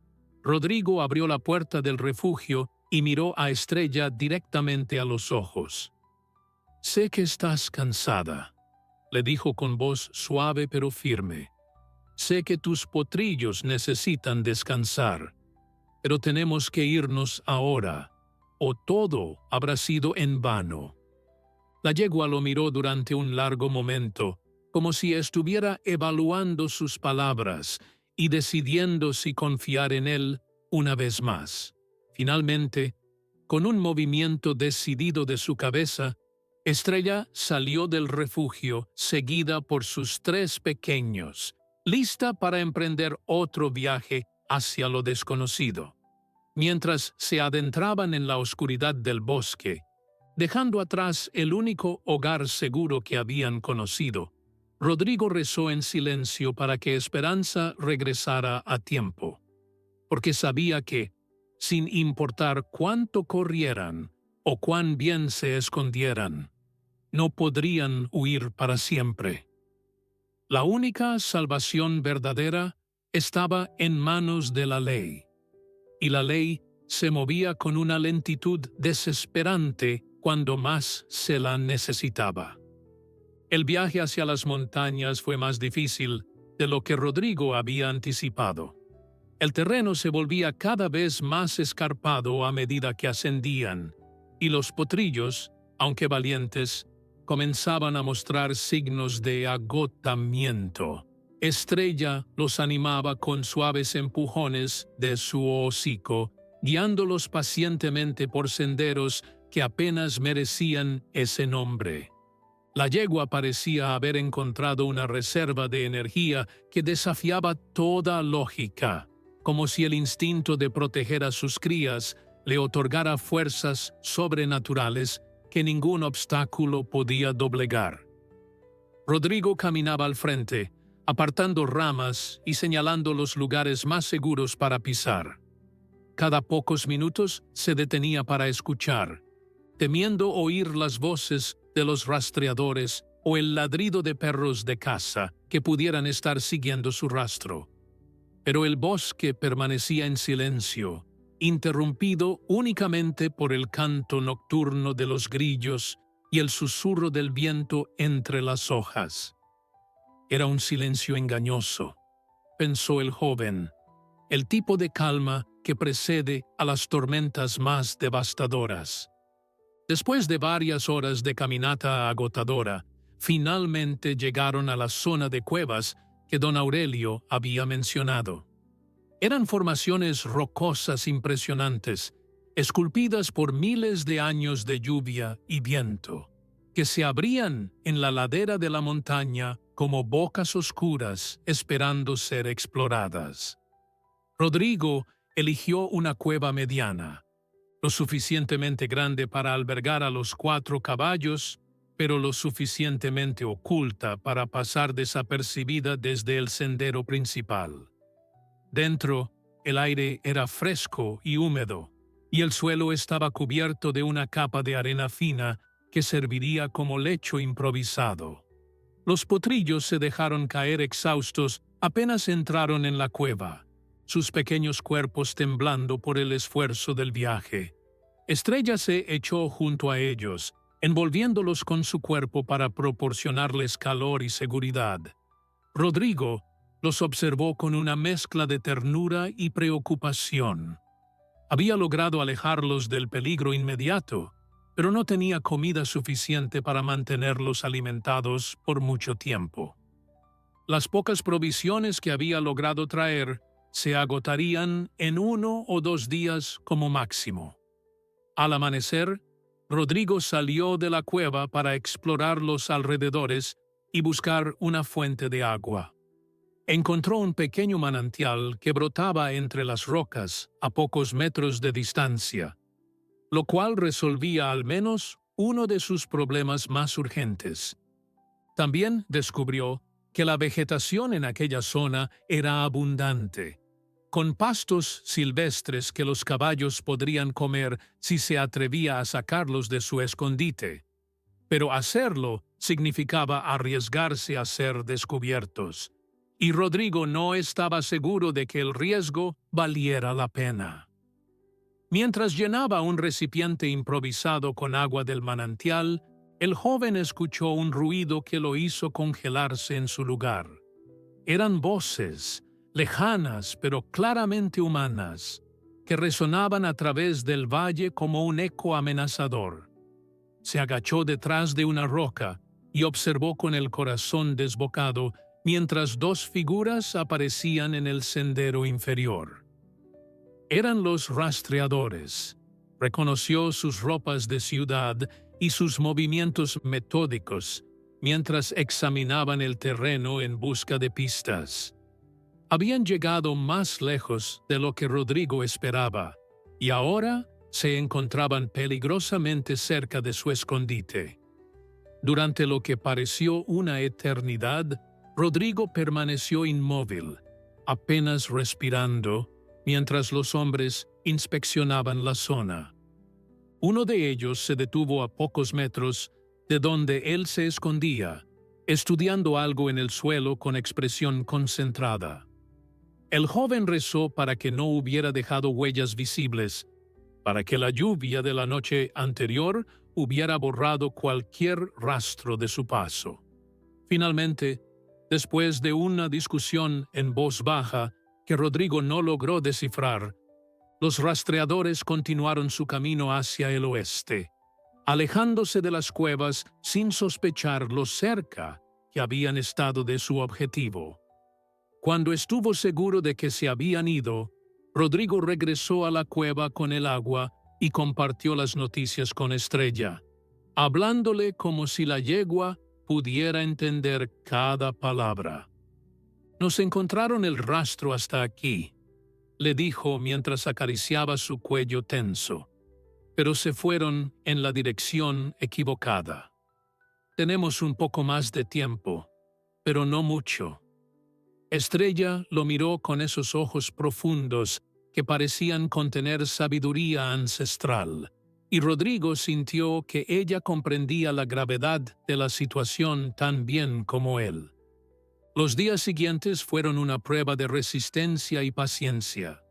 Rodrigo abrió la puerta del refugio y miró a Estrella directamente a los ojos. «Sé que estás cansada», le dijo con voz suave pero firme. «Sé que tus potrillos necesitan descansar, pero tenemos que irnos ahora, o todo habrá sido en vano». La yegua lo miró durante un largo momento, como si estuviera evaluando sus palabras y decidiendo si confiar en él una vez más. Finalmente, con un movimiento decidido de su cabeza, Estrella salió del refugio seguida por sus 3 pequeños, lista para emprender otro viaje hacia lo desconocido. Mientras se adentraban en la oscuridad del bosque, dejando atrás el único hogar seguro que habían conocido, Rodrigo rezó en silencio para que Esperanza regresara a tiempo, porque sabía que, sin importar cuánto corrieran o cuán bien se escondieran, no podrían huir para siempre. La única salvación verdadera estaba en manos de la ley, y la ley se movía con una lentitud desesperante cuando más se la necesitaba. El viaje hacia las montañas fue más difícil de lo que Rodrigo había anticipado. El terreno se volvía cada vez más escarpado a medida que ascendían, y los potrillos, aunque valientes, comenzaban a mostrar signos de agotamiento. Estrella los animaba con suaves empujones de su hocico, guiándolos pacientemente por senderos que apenas merecían ese nombre. La yegua parecía haber encontrado una reserva de energía que desafiaba toda lógica, como si el instinto de proteger a sus crías le otorgara fuerzas sobrenaturales que ningún obstáculo podía doblegar. Rodrigo caminaba al frente, apartando ramas y señalando los lugares más seguros para pisar. Cada pocos minutos se detenía para escuchar, temiendo oír las voces de los rastreadores o el ladrido de perros de caza que pudieran estar siguiendo su rastro. Pero el bosque permanecía en silencio, interrumpido únicamente por el canto nocturno de los grillos y el susurro del viento entre las hojas. Era un silencio engañoso, pensó el joven, el tipo de calma que precede a las tormentas más devastadoras. Después de varias horas de caminata agotadora, finalmente llegaron a la zona de cuevas que don Aurelio había mencionado. Eran formaciones rocosas impresionantes, esculpidas por miles de años de lluvia y viento, que se abrían en la ladera de la montaña como bocas oscuras esperando ser exploradas. Rodrigo eligió una cueva mediana, lo suficientemente grande para albergar a los 4 caballos, pero lo suficientemente oculta para pasar desapercibida desde el sendero principal. Dentro, el aire era fresco y húmedo, y el suelo estaba cubierto de una capa de arena fina que serviría como lecho improvisado. Los potrillos se dejaron caer exhaustos apenas entraron en la cueva, sus pequeños cuerpos temblando por el esfuerzo del viaje. Estrella se echó junto a ellos, envolviéndolos con su cuerpo para proporcionarles calor y seguridad. Rodrigo los observó con una mezcla de ternura y preocupación. Había logrado alejarlos del peligro inmediato, pero no tenía comida suficiente para mantenerlos alimentados por mucho tiempo. Las pocas provisiones que había logrado traer se agotarían en 1 o 2 días como máximo. Al amanecer, Rodrigo salió de la cueva para explorar los alrededores y buscar una fuente de agua. Encontró un pequeño manantial que brotaba entre las rocas a pocos metros de distancia, lo cual resolvía al menos uno de sus problemas más urgentes. También descubrió que la vegetación en aquella zona era abundante, con pastos silvestres que los caballos podrían comer si se atrevía a sacarlos de su escondite. Pero hacerlo significaba arriesgarse a ser descubiertos, y Rodrigo no estaba seguro de que el riesgo valiera la pena. Mientras llenaba un recipiente improvisado con agua del manantial, el joven escuchó un ruido que lo hizo congelarse en su lugar. Eran voces, lejanas pero claramente humanas, que resonaban a través del valle como un eco amenazador. Se agachó detrás de una roca y observó con el corazón desbocado mientras 2 figuras aparecían en el sendero inferior. Eran los rastreadores. Reconoció sus ropas de ciudad y sus movimientos metódicos mientras examinaban el terreno en busca de pistas. Habían llegado más lejos de lo que Rodrigo esperaba, y ahora se encontraban peligrosamente cerca de su escondite. Durante lo que pareció una eternidad, Rodrigo permaneció inmóvil, apenas respirando, mientras los hombres inspeccionaban la zona. Uno de ellos se detuvo a pocos metros de donde él se escondía, estudiando algo en el suelo con expresión concentrada. El joven rezó para que no hubiera dejado huellas visibles, para que la lluvia de la noche anterior hubiera borrado cualquier rastro de su paso. Finalmente, después de una discusión en voz baja que Rodrigo no logró descifrar, los rastreadores continuaron su camino hacia el oeste, alejándose de las cuevas sin sospechar lo cerca que habían estado de su objetivo. Cuando estuvo seguro de que se habían ido, Rodrigo regresó a la cueva con el agua y compartió las noticias con Estrella, hablándole como si la yegua pudiera entender cada palabra. «Nos encontraron el rastro hasta aquí», le dijo mientras acariciaba su cuello tenso, «pero se fueron en la dirección equivocada. Tenemos un poco más de tiempo, pero no mucho». Estrella lo miró con esos ojos profundos que parecían contener sabiduría ancestral, y Rodrigo sintió que ella comprendía la gravedad de la situación tan bien como él. Los días siguientes fueron una prueba de resistencia y paciencia.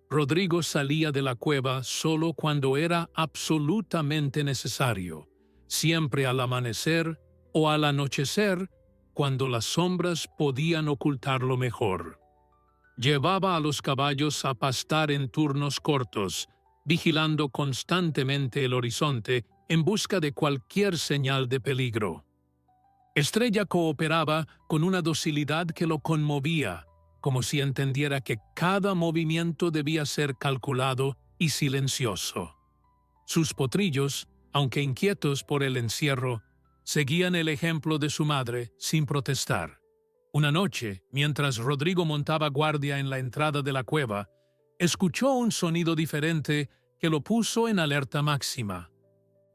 Rodrigo salía de la cueva solo cuando era absolutamente necesario, siempre al amanecer o al anochecer, cuando las sombras podían ocultarlo mejor. Llevaba a los caballos a pastar en turnos cortos, vigilando constantemente el horizonte en busca de cualquier señal de peligro. Estrella cooperaba con una docilidad que lo conmovía, como si entendiera que cada movimiento debía ser calculado y silencioso. Sus potrillos, aunque inquietos por el encierro, seguían el ejemplo de su madre sin protestar. Una noche, mientras Rodrigo montaba guardia en la entrada de la cueva, escuchó un sonido diferente que lo puso en alerta máxima.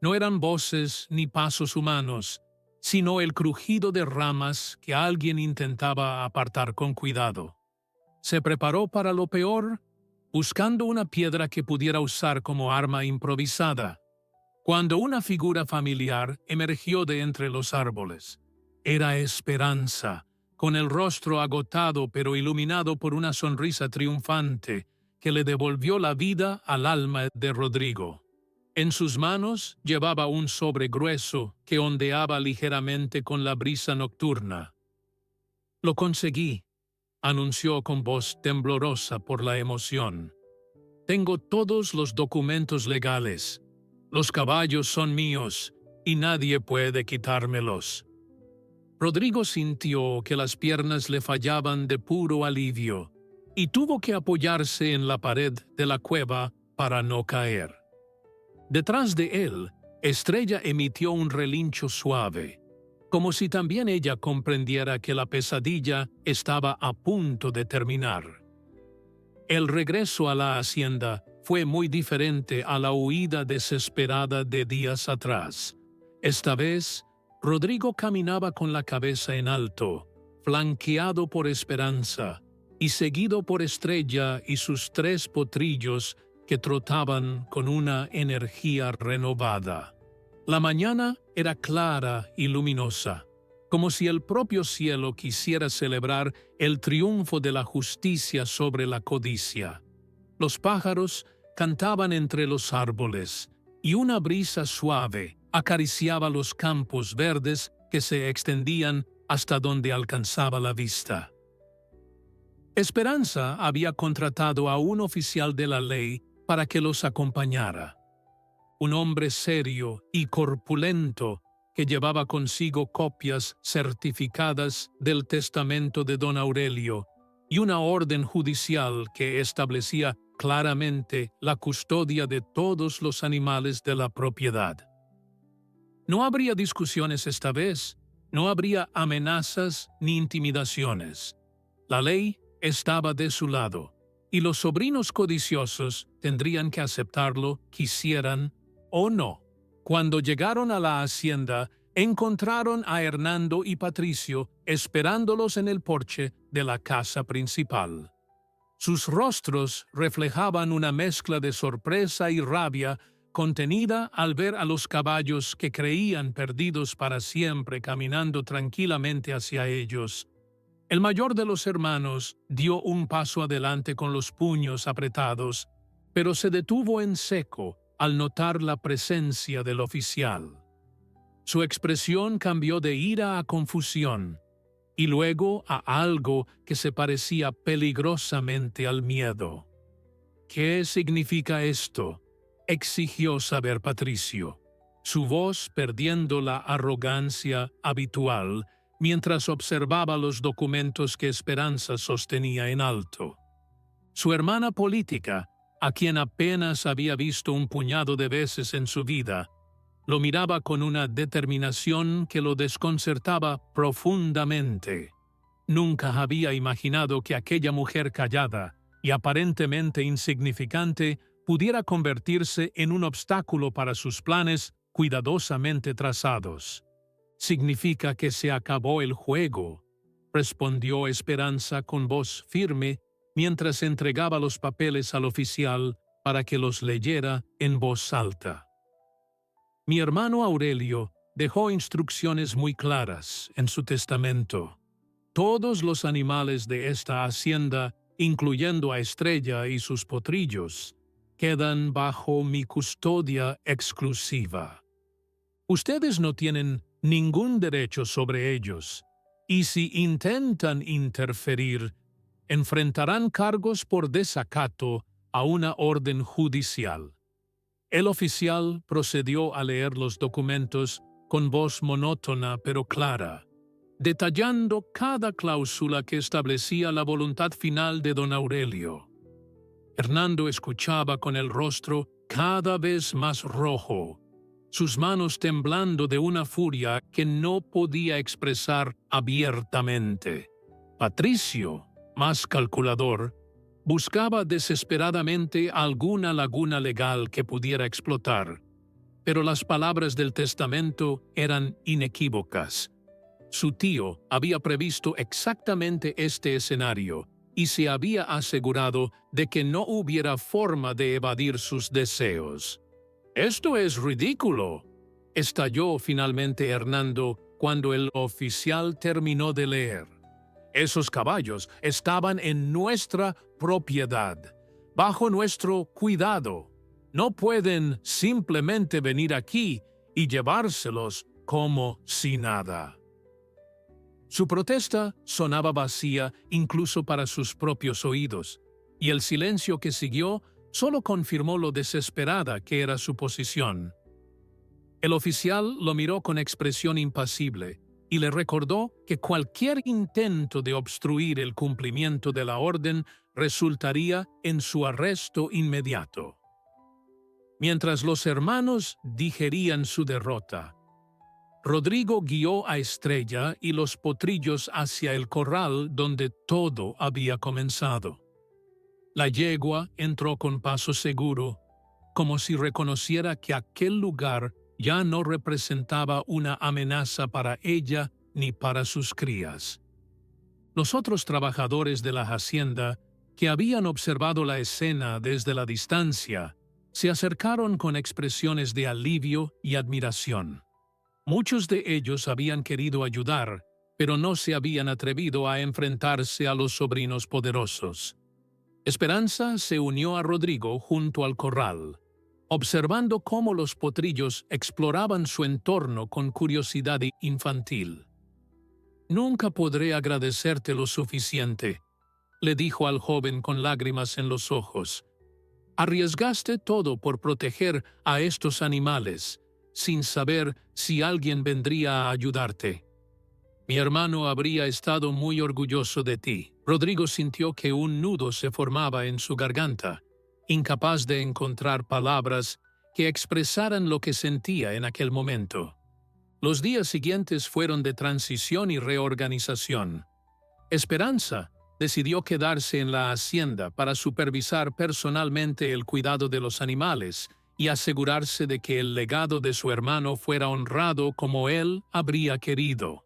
No eran voces ni pasos humanos, sino el crujido de ramas que alguien intentaba apartar con cuidado. Se preparó para lo peor, buscando una piedra que pudiera usar como arma improvisada, cuando una figura familiar emergió de entre los árboles. Era Esperanza, con el rostro agotado pero iluminado por una sonrisa triunfante que le devolvió la vida al alma de Rodrigo. En sus manos llevaba un sobre grueso que ondeaba ligeramente con la brisa nocturna. «Lo conseguí», anunció con voz temblorosa por la emoción. «Tengo todos los documentos legales. Los caballos son míos y nadie puede quitármelos». Rodrigo sintió que las piernas le fallaban de puro alivio y tuvo que apoyarse en la pared de la cueva para no caer. Detrás de él, Estrella emitió un relincho suave, como si también ella comprendiera que la pesadilla estaba a punto de terminar. El regreso a la hacienda fue muy diferente a la huida desesperada de días atrás. Esta vez, Rodrigo caminaba con la cabeza en alto, flanqueado por Esperanza, y seguido por Estrella y sus 3 potrillos que trotaban con una energía renovada. La mañana era clara y luminosa, como si el propio cielo quisiera celebrar el triunfo de la justicia sobre la codicia. Los pájaros cantaban entre los árboles, y una brisa suave acariciaba los campos verdes que se extendían hasta donde alcanzaba la vista. Esperanza había contratado a un oficial de la ley para que los acompañara. Un hombre serio y corpulento que llevaba consigo copias certificadas del testamento de don Aurelio y una orden judicial que establecía claramente la custodia de todos los animales de la propiedad. No habría discusiones esta vez, no habría amenazas ni intimidaciones. La ley estaba de su lado, y los sobrinos codiciosos tendrían que aceptarlo, quisieran o no. Cuando llegaron a la hacienda, encontraron a Hernando y Patricio esperándolos en el porche de la casa principal. Sus rostros reflejaban una mezcla de sorpresa y rabia contenida al ver a los caballos que creían perdidos para siempre caminando tranquilamente hacia ellos. El mayor de los hermanos dio un paso adelante con los puños apretados, pero se detuvo en seco al notar la presencia del oficial. Su expresión cambió de ira a confusión, y luego a algo que se parecía peligrosamente al miedo. «¿Qué significa esto?», exigió saber Patricio, su voz perdiendo la arrogancia habitual mientras observaba los documentos que Esperanza sostenía en alto. Su hermana política, a quien apenas había visto un puñado de veces en su vida, lo miraba con una determinación que lo desconcertaba profundamente. Nunca había imaginado que aquella mujer callada y aparentemente insignificante pudiera convertirse en un obstáculo para sus planes cuidadosamente trazados. «Significa que se acabó el juego», respondió Esperanza con voz firme mientras entregaba los papeles al oficial para que los leyera en voz alta. Mi hermano Aurelio dejó instrucciones muy claras en su testamento. Todos los animales de esta hacienda, incluyendo a Estrella y sus potrillos, quedan bajo mi custodia exclusiva. Ustedes no tienen ningún derecho sobre ellos, y si intentan interferir, enfrentarán cargos por desacato a una orden judicial. El oficial procedió a leer los documentos con voz monótona pero clara, detallando cada cláusula que establecía la voluntad final de don Aurelio. Hernando escuchaba con el rostro cada vez más rojo, sus manos temblando de una furia que no podía expresar abiertamente. Patricio, más calculador, buscaba desesperadamente alguna laguna legal que pudiera explotar, pero las palabras del testamento eran inequívocas. Su tío había previsto exactamente este escenario y se había asegurado de que no hubiera forma de evadir sus deseos. «¡Esto es ridículo!», estalló finalmente Hernando cuando el oficial terminó de leer. «Esos caballos estaban en nuestra propiedad, bajo nuestro cuidado. No pueden simplemente venir aquí y llevárselos como si nada». Su protesta sonaba vacía incluso para sus propios oídos, y el silencio que siguió solo confirmó lo desesperada que era su posición. El oficial lo miró con expresión impasible y le recordó que cualquier intento de obstruir el cumplimiento de la orden resultaría en su arresto inmediato. Mientras los hermanos digerían su derrota, Rodrigo guió a Estrella y los potrillos hacia el corral donde todo había comenzado. La yegua entró con paso seguro, como si reconociera que aquel lugar ya no representaba una amenaza para ella ni para sus crías. Los otros trabajadores de la hacienda, que habían observado la escena desde la distancia, se acercaron con expresiones de alivio y admiración. Muchos de ellos habían querido ayudar, pero no se habían atrevido a enfrentarse a los sobrinos poderosos. Esperanza se unió a Rodrigo junto al corral, observando cómo los potrillos exploraban su entorno con curiosidad infantil. «Nunca podré agradecerte lo suficiente», le dijo al joven con lágrimas en los ojos. «Arriesgaste todo por proteger a estos animales, sin saber si alguien vendría a ayudarte. Mi hermano habría estado muy orgulloso de ti». Rodrigo sintió que un nudo se formaba en su garganta, incapaz de encontrar palabras que expresaran lo que sentía en aquel momento. Los días siguientes fueron de transición y reorganización. Esperanza decidió quedarse en la hacienda para supervisar personalmente el cuidado de los animales y asegurarse de que el legado de su hermano fuera honrado como él habría querido.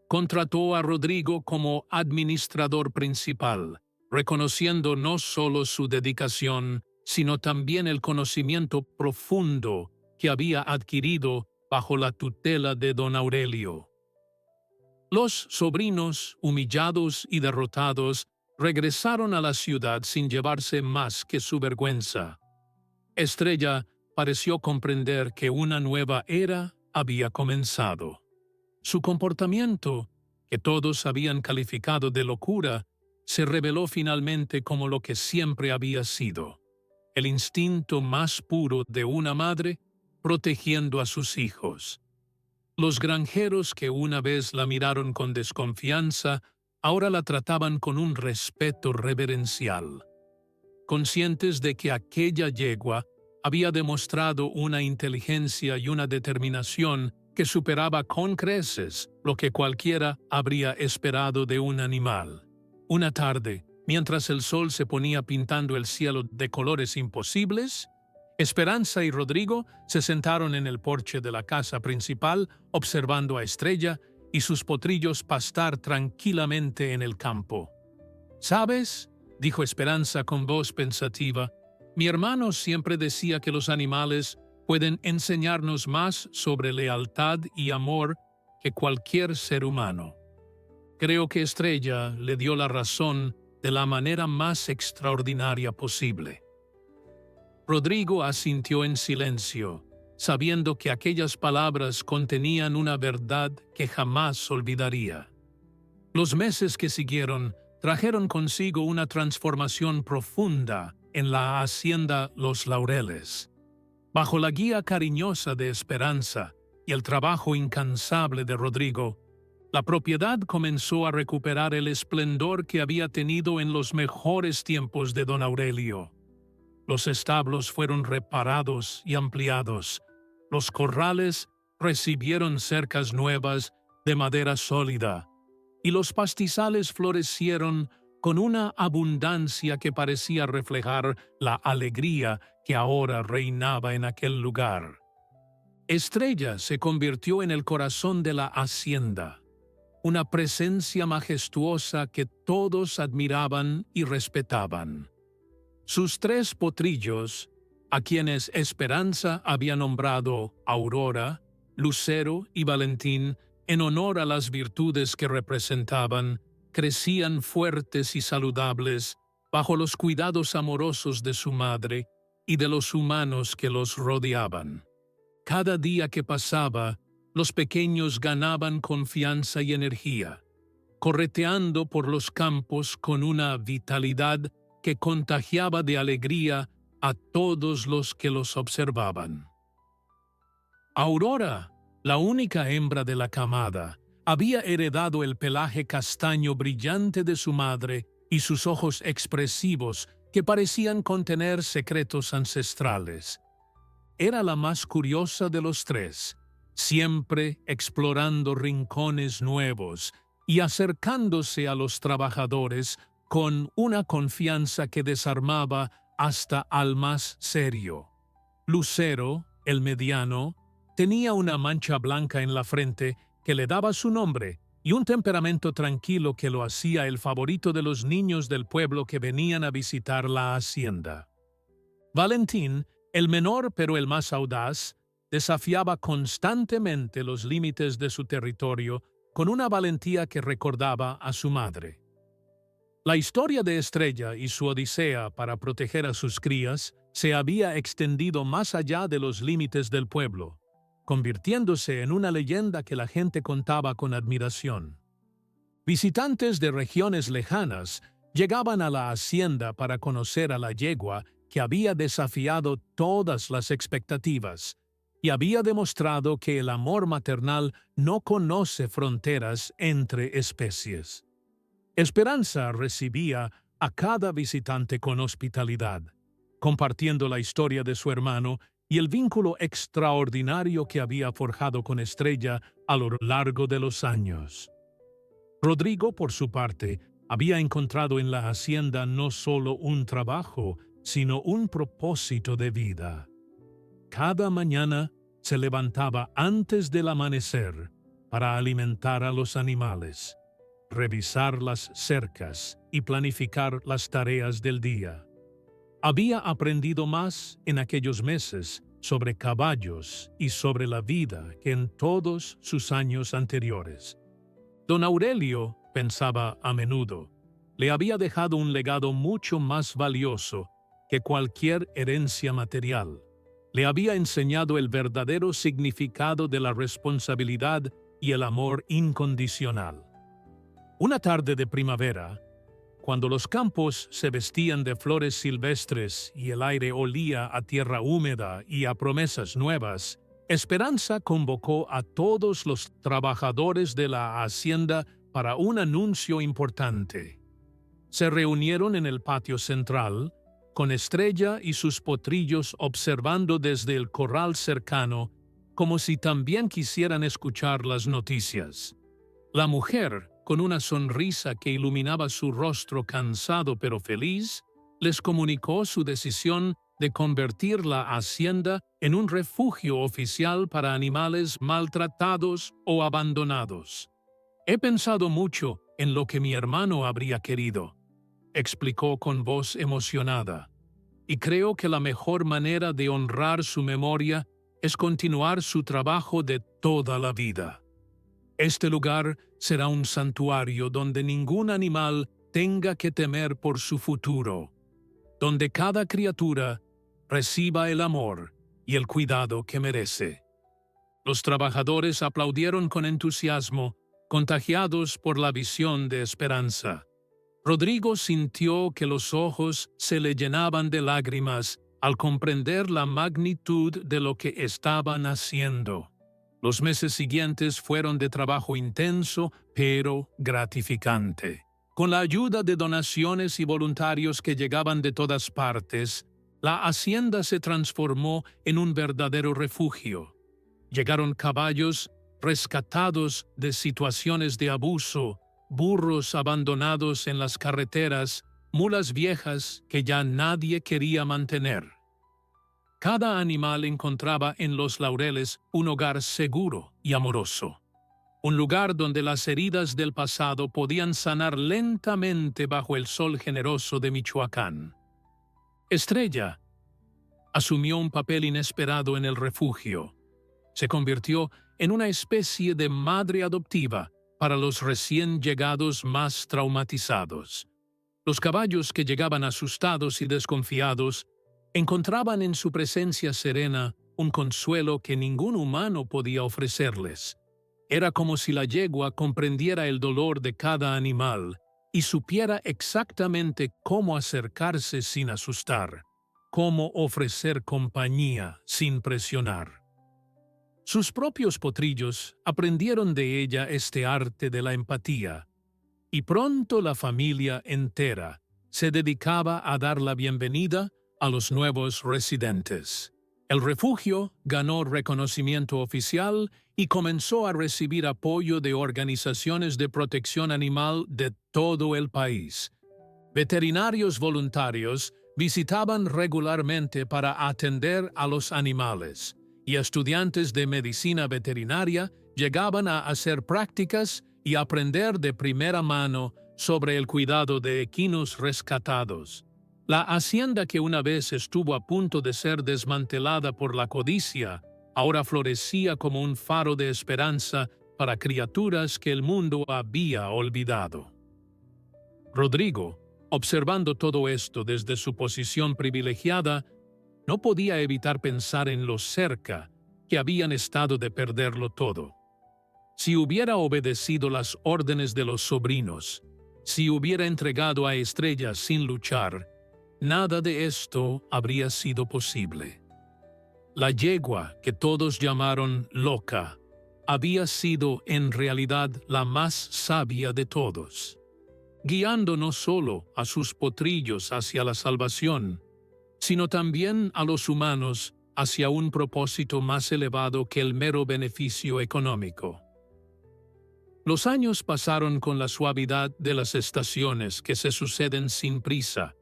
Contrató a Rodrigo como administrador principal, reconociendo no solo su dedicación, sino también el conocimiento profundo que había adquirido bajo la tutela de don Aurelio. Los sobrinos, humillados y derrotados, regresaron a la ciudad sin llevarse más que su vergüenza. Estrella pareció comprender que una nueva era había comenzado. Su comportamiento, que todos habían calificado de locura, se reveló finalmente como lo que siempre había sido: el instinto más puro de una madre protegiendo a sus hijos. Los granjeros que una vez la miraron con desconfianza, ahora la trataban con un respeto reverencial. Conscientes de que aquella yegua había demostrado una inteligencia y una determinación que superaba con creces lo que cualquiera habría esperado de un animal. Una tarde, mientras el sol se ponía pintando el cielo de colores imposibles, Esperanza y Rodrigo se sentaron en el porche de la casa principal observando a Estrella y sus potrillos pastar tranquilamente en el campo. «¿Sabes?», dijo Esperanza con voz pensativa, «mi hermano siempre decía que los animales pueden enseñarnos más sobre lealtad y amor que cualquier ser humano. Creo que Estrella le dio la razón de la manera más extraordinaria posible. Rodrigo asintió en silencio, sabiendo que aquellas palabras contenían una verdad que jamás olvidaría. Los meses que siguieron trajeron consigo una transformación profunda en la hacienda Los Laureles. Bajo la guía cariñosa de Esperanza y el trabajo incansable de Rodrigo, la propiedad comenzó a recuperar el esplendor que había tenido en los mejores tiempos de don Aurelio. Los establos fueron reparados y ampliados. Los corrales recibieron cercas nuevas de madera sólida, y los pastizales florecieron con una abundancia que parecía reflejar la alegría que ahora reinaba en aquel lugar. Estrella se convirtió en el corazón de la hacienda, una presencia majestuosa que todos admiraban y respetaban. Sus 3 potrillos, a quienes Esperanza había nombrado Aurora, Lucero y Valentín en honor a las virtudes que representaban, crecían fuertes y saludables bajo los cuidados amorosos de su madre y de los humanos que los rodeaban. Cada día que pasaba, los pequeños ganaban confianza y energía, correteando por los campos con una vitalidad que contagiaba de alegría a todos los que los observaban. Aurora, la única hembra de la camada, había heredado el pelaje castaño brillante de su madre y sus ojos expresivos que parecían contener secretos ancestrales. Era la más curiosa de los 3, siempre explorando rincones nuevos y acercándose a los trabajadores con una confianza que desarmaba hasta al más serio. Lucero, el mediano, tenía una mancha blanca en la frente que le daba su nombre y un temperamento tranquilo que lo hacía el favorito de los niños del pueblo que venían a visitar la hacienda. Valentín, el menor pero el más audaz, desafiaba constantemente los límites de su territorio con una valentía que recordaba a su madre. La historia de Estrella y su odisea para proteger a sus crías se había extendido más allá de los límites del pueblo, convirtiéndose en una leyenda que la gente contaba con admiración. Visitantes de regiones lejanas llegaban a la hacienda para conocer a la yegua que había desafiado todas las expectativas y había demostrado que el amor maternal no conoce fronteras entre especies. Esperanza recibía a cada visitante con hospitalidad, compartiendo la historia de su hermano y el vínculo extraordinario que había forjado con Estrella a lo largo de los años. Rodrigo, por su parte, había encontrado en la hacienda no solo un trabajo, sino un propósito de vida. Cada mañana se levantaba antes del amanecer para alimentar a los animales, revisar las cercas y planificar las tareas del día. Había aprendido más en aquellos meses sobre caballos y sobre la vida que en todos sus años anteriores. Don Aurelio, pensaba a menudo, le había dejado un legado mucho más valioso que cualquier herencia material. Le había enseñado el verdadero significado de la responsabilidad y el amor incondicional. Una tarde de primavera, cuando los campos se vestían de flores silvestres y el aire olía a tierra húmeda y a promesas nuevas, Esperanza convocó a todos los trabajadores de la hacienda para un anuncio importante. Se reunieron en el patio central, con Estrella y sus potrillos observando desde el corral cercano, como si también quisieran escuchar las noticias. La mujer, con una sonrisa que iluminaba su rostro cansado pero feliz, les comunicó su decisión de convertir la hacienda en un refugio oficial para animales maltratados o abandonados. «He pensado mucho en lo que mi hermano habría querido», explicó con voz emocionada, «y creo que la mejor manera de honrar su memoria es continuar su trabajo de toda la vida. Este lugar será un santuario donde ningún animal tenga que temer por su futuro, donde cada criatura reciba el amor y el cuidado que merece. Los trabajadores aplaudieron con entusiasmo, contagiados por la visión de esperanza. Rodrigo sintió que los ojos se le llenaban de lágrimas al comprender la magnitud de lo que estaban haciendo. Los meses siguientes fueron de trabajo intenso, pero gratificante. Con la ayuda de donaciones y voluntarios que llegaban de todas partes, la hacienda se transformó en un verdadero refugio. Llegaron caballos rescatados de situaciones de abuso, burros abandonados en las carreteras, mulas viejas que ya nadie quería mantener. Cada animal encontraba en Los Laureles un hogar seguro y amoroso, un lugar donde las heridas del pasado podían sanar lentamente bajo el sol generoso de Michoacán. Estrella asumió un papel inesperado en el refugio. Se convirtió en una especie de madre adoptiva para los recién llegados más traumatizados. Los caballos que llegaban asustados y desconfiados encontraban en su presencia serena un consuelo que ningún humano podía ofrecerles. Era como si la yegua comprendiera el dolor de cada animal y supiera exactamente cómo acercarse sin asustar, cómo ofrecer compañía sin presionar. Sus propios potrillos aprendieron de ella este arte de la empatía, y pronto la familia entera se dedicaba a dar la bienvenida a los nuevos residentes. El refugio ganó reconocimiento oficial y comenzó a recibir apoyo de organizaciones de protección animal de todo el país. Veterinarios voluntarios visitaban regularmente para atender a los animales, y estudiantes de medicina veterinaria llegaban a hacer prácticas y aprender de primera mano sobre el cuidado de equinos rescatados. La hacienda que una vez estuvo a punto de ser desmantelada por la codicia, ahora florecía como un faro de esperanza para criaturas que el mundo había olvidado. Rodrigo, observando todo esto desde su posición privilegiada, no podía evitar pensar en lo cerca que habían estado de perderlo todo. Si hubiera obedecido las órdenes de los sobrinos, si hubiera entregado a Estrella sin luchar, nada de esto habría sido posible. La yegua que todos llamaron loca había sido en realidad la más sabia de todos, guiando no solo a sus potrillos hacia la salvación, sino también a los humanos hacia un propósito más elevado que el mero beneficio económico. Los años pasaron con la suavidad de las estaciones que se suceden sin prisa,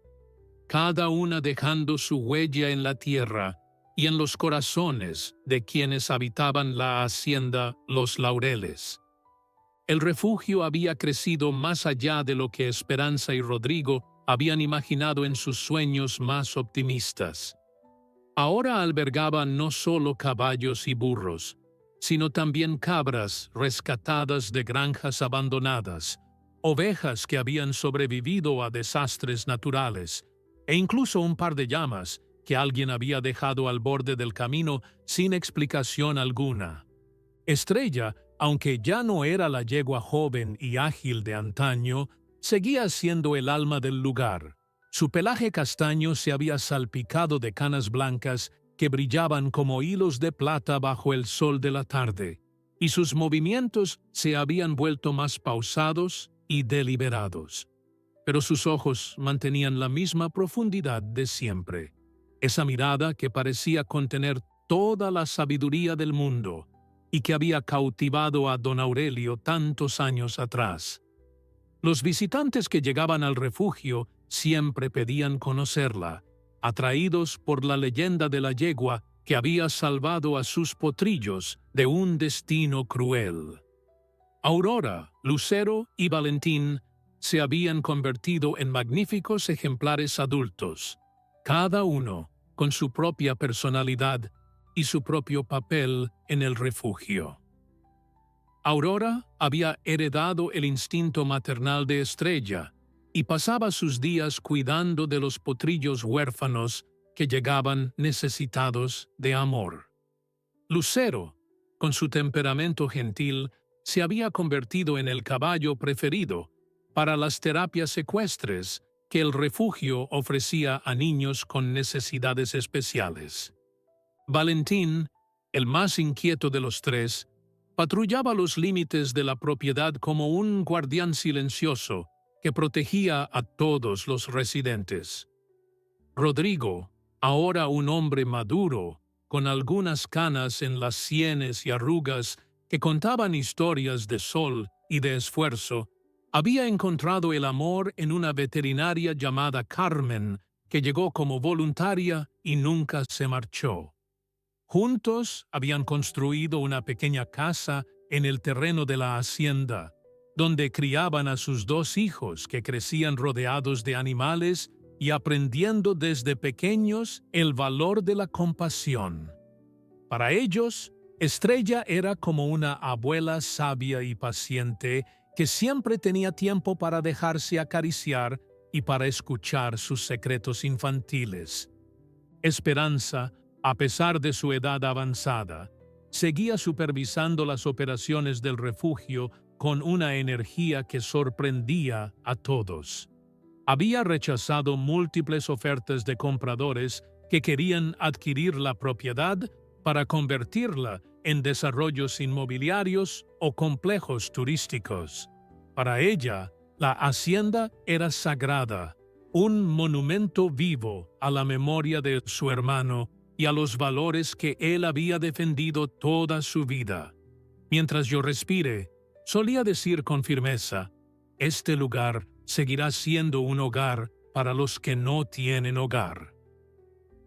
cada una dejando su huella en la tierra y en los corazones de quienes habitaban la hacienda Los Laureles. El refugio había crecido más allá de lo que Esperanza y Rodrigo habían imaginado en sus sueños más optimistas. Ahora albergaba no solo caballos y burros, sino también cabras rescatadas de granjas abandonadas, ovejas que habían sobrevivido a desastres naturales, e incluso un par de llamas que alguien había dejado al borde del camino sin explicación alguna. Estrella, aunque ya no era la yegua joven y ágil de antaño, seguía siendo el alma del lugar. Su pelaje castaño se había salpicado de canas blancas que brillaban como hilos de plata bajo el sol de la tarde, y sus movimientos se habían vuelto más pausados y deliberados. Pero sus ojos mantenían la misma profundidad de siempre, esa mirada que parecía contener toda la sabiduría del mundo y que había cautivado a don Aurelio tantos años atrás. Los visitantes que llegaban al refugio siempre pedían conocerla, atraídos por la leyenda de la yegua que había salvado a sus potrillos de un destino cruel. Aurora, Lucero y Valentín se habían convertido en magníficos ejemplares adultos, cada uno con su propia personalidad y su propio papel en el refugio. Aurora había heredado el instinto maternal de Estrella y pasaba sus días cuidando de los potrillos huérfanos que llegaban necesitados de amor. Lucero, con su temperamento gentil, se había convertido en el caballo preferido para las terapias ecuestres que el refugio ofrecía a niños con necesidades especiales. Valentín, el más inquieto de los tres, patrullaba los límites de la propiedad como un guardián silencioso que protegía a todos los residentes. Rodrigo, ahora un hombre maduro, con algunas canas en las sienes y arrugas que contaban historias de sol y de esfuerzo, había encontrado el amor en una veterinaria llamada Carmen, que llegó como voluntaria y nunca se marchó. Juntos habían construido una pequeña casa en el terreno de la hacienda, donde criaban a sus dos hijos que crecían rodeados de animales y aprendiendo desde pequeños el valor de la compasión. Para ellos, Estrella era como una abuela sabia y paciente que siempre tenía tiempo para dejarse acariciar y para escuchar sus secretos infantiles. Esperanza, a pesar de su edad avanzada, seguía supervisando las operaciones del refugio con una energía que sorprendía a todos. Había rechazado múltiples ofertas de compradores que querían adquirir la propiedad para convertirla en desarrollos inmobiliarios o complejos turísticos. Para ella, la hacienda era sagrada, un monumento vivo a la memoria de su hermano y a los valores que él había defendido toda su vida. Mientras yo respire, solía decir con firmeza, este lugar seguirá siendo un hogar para los que no tienen hogar.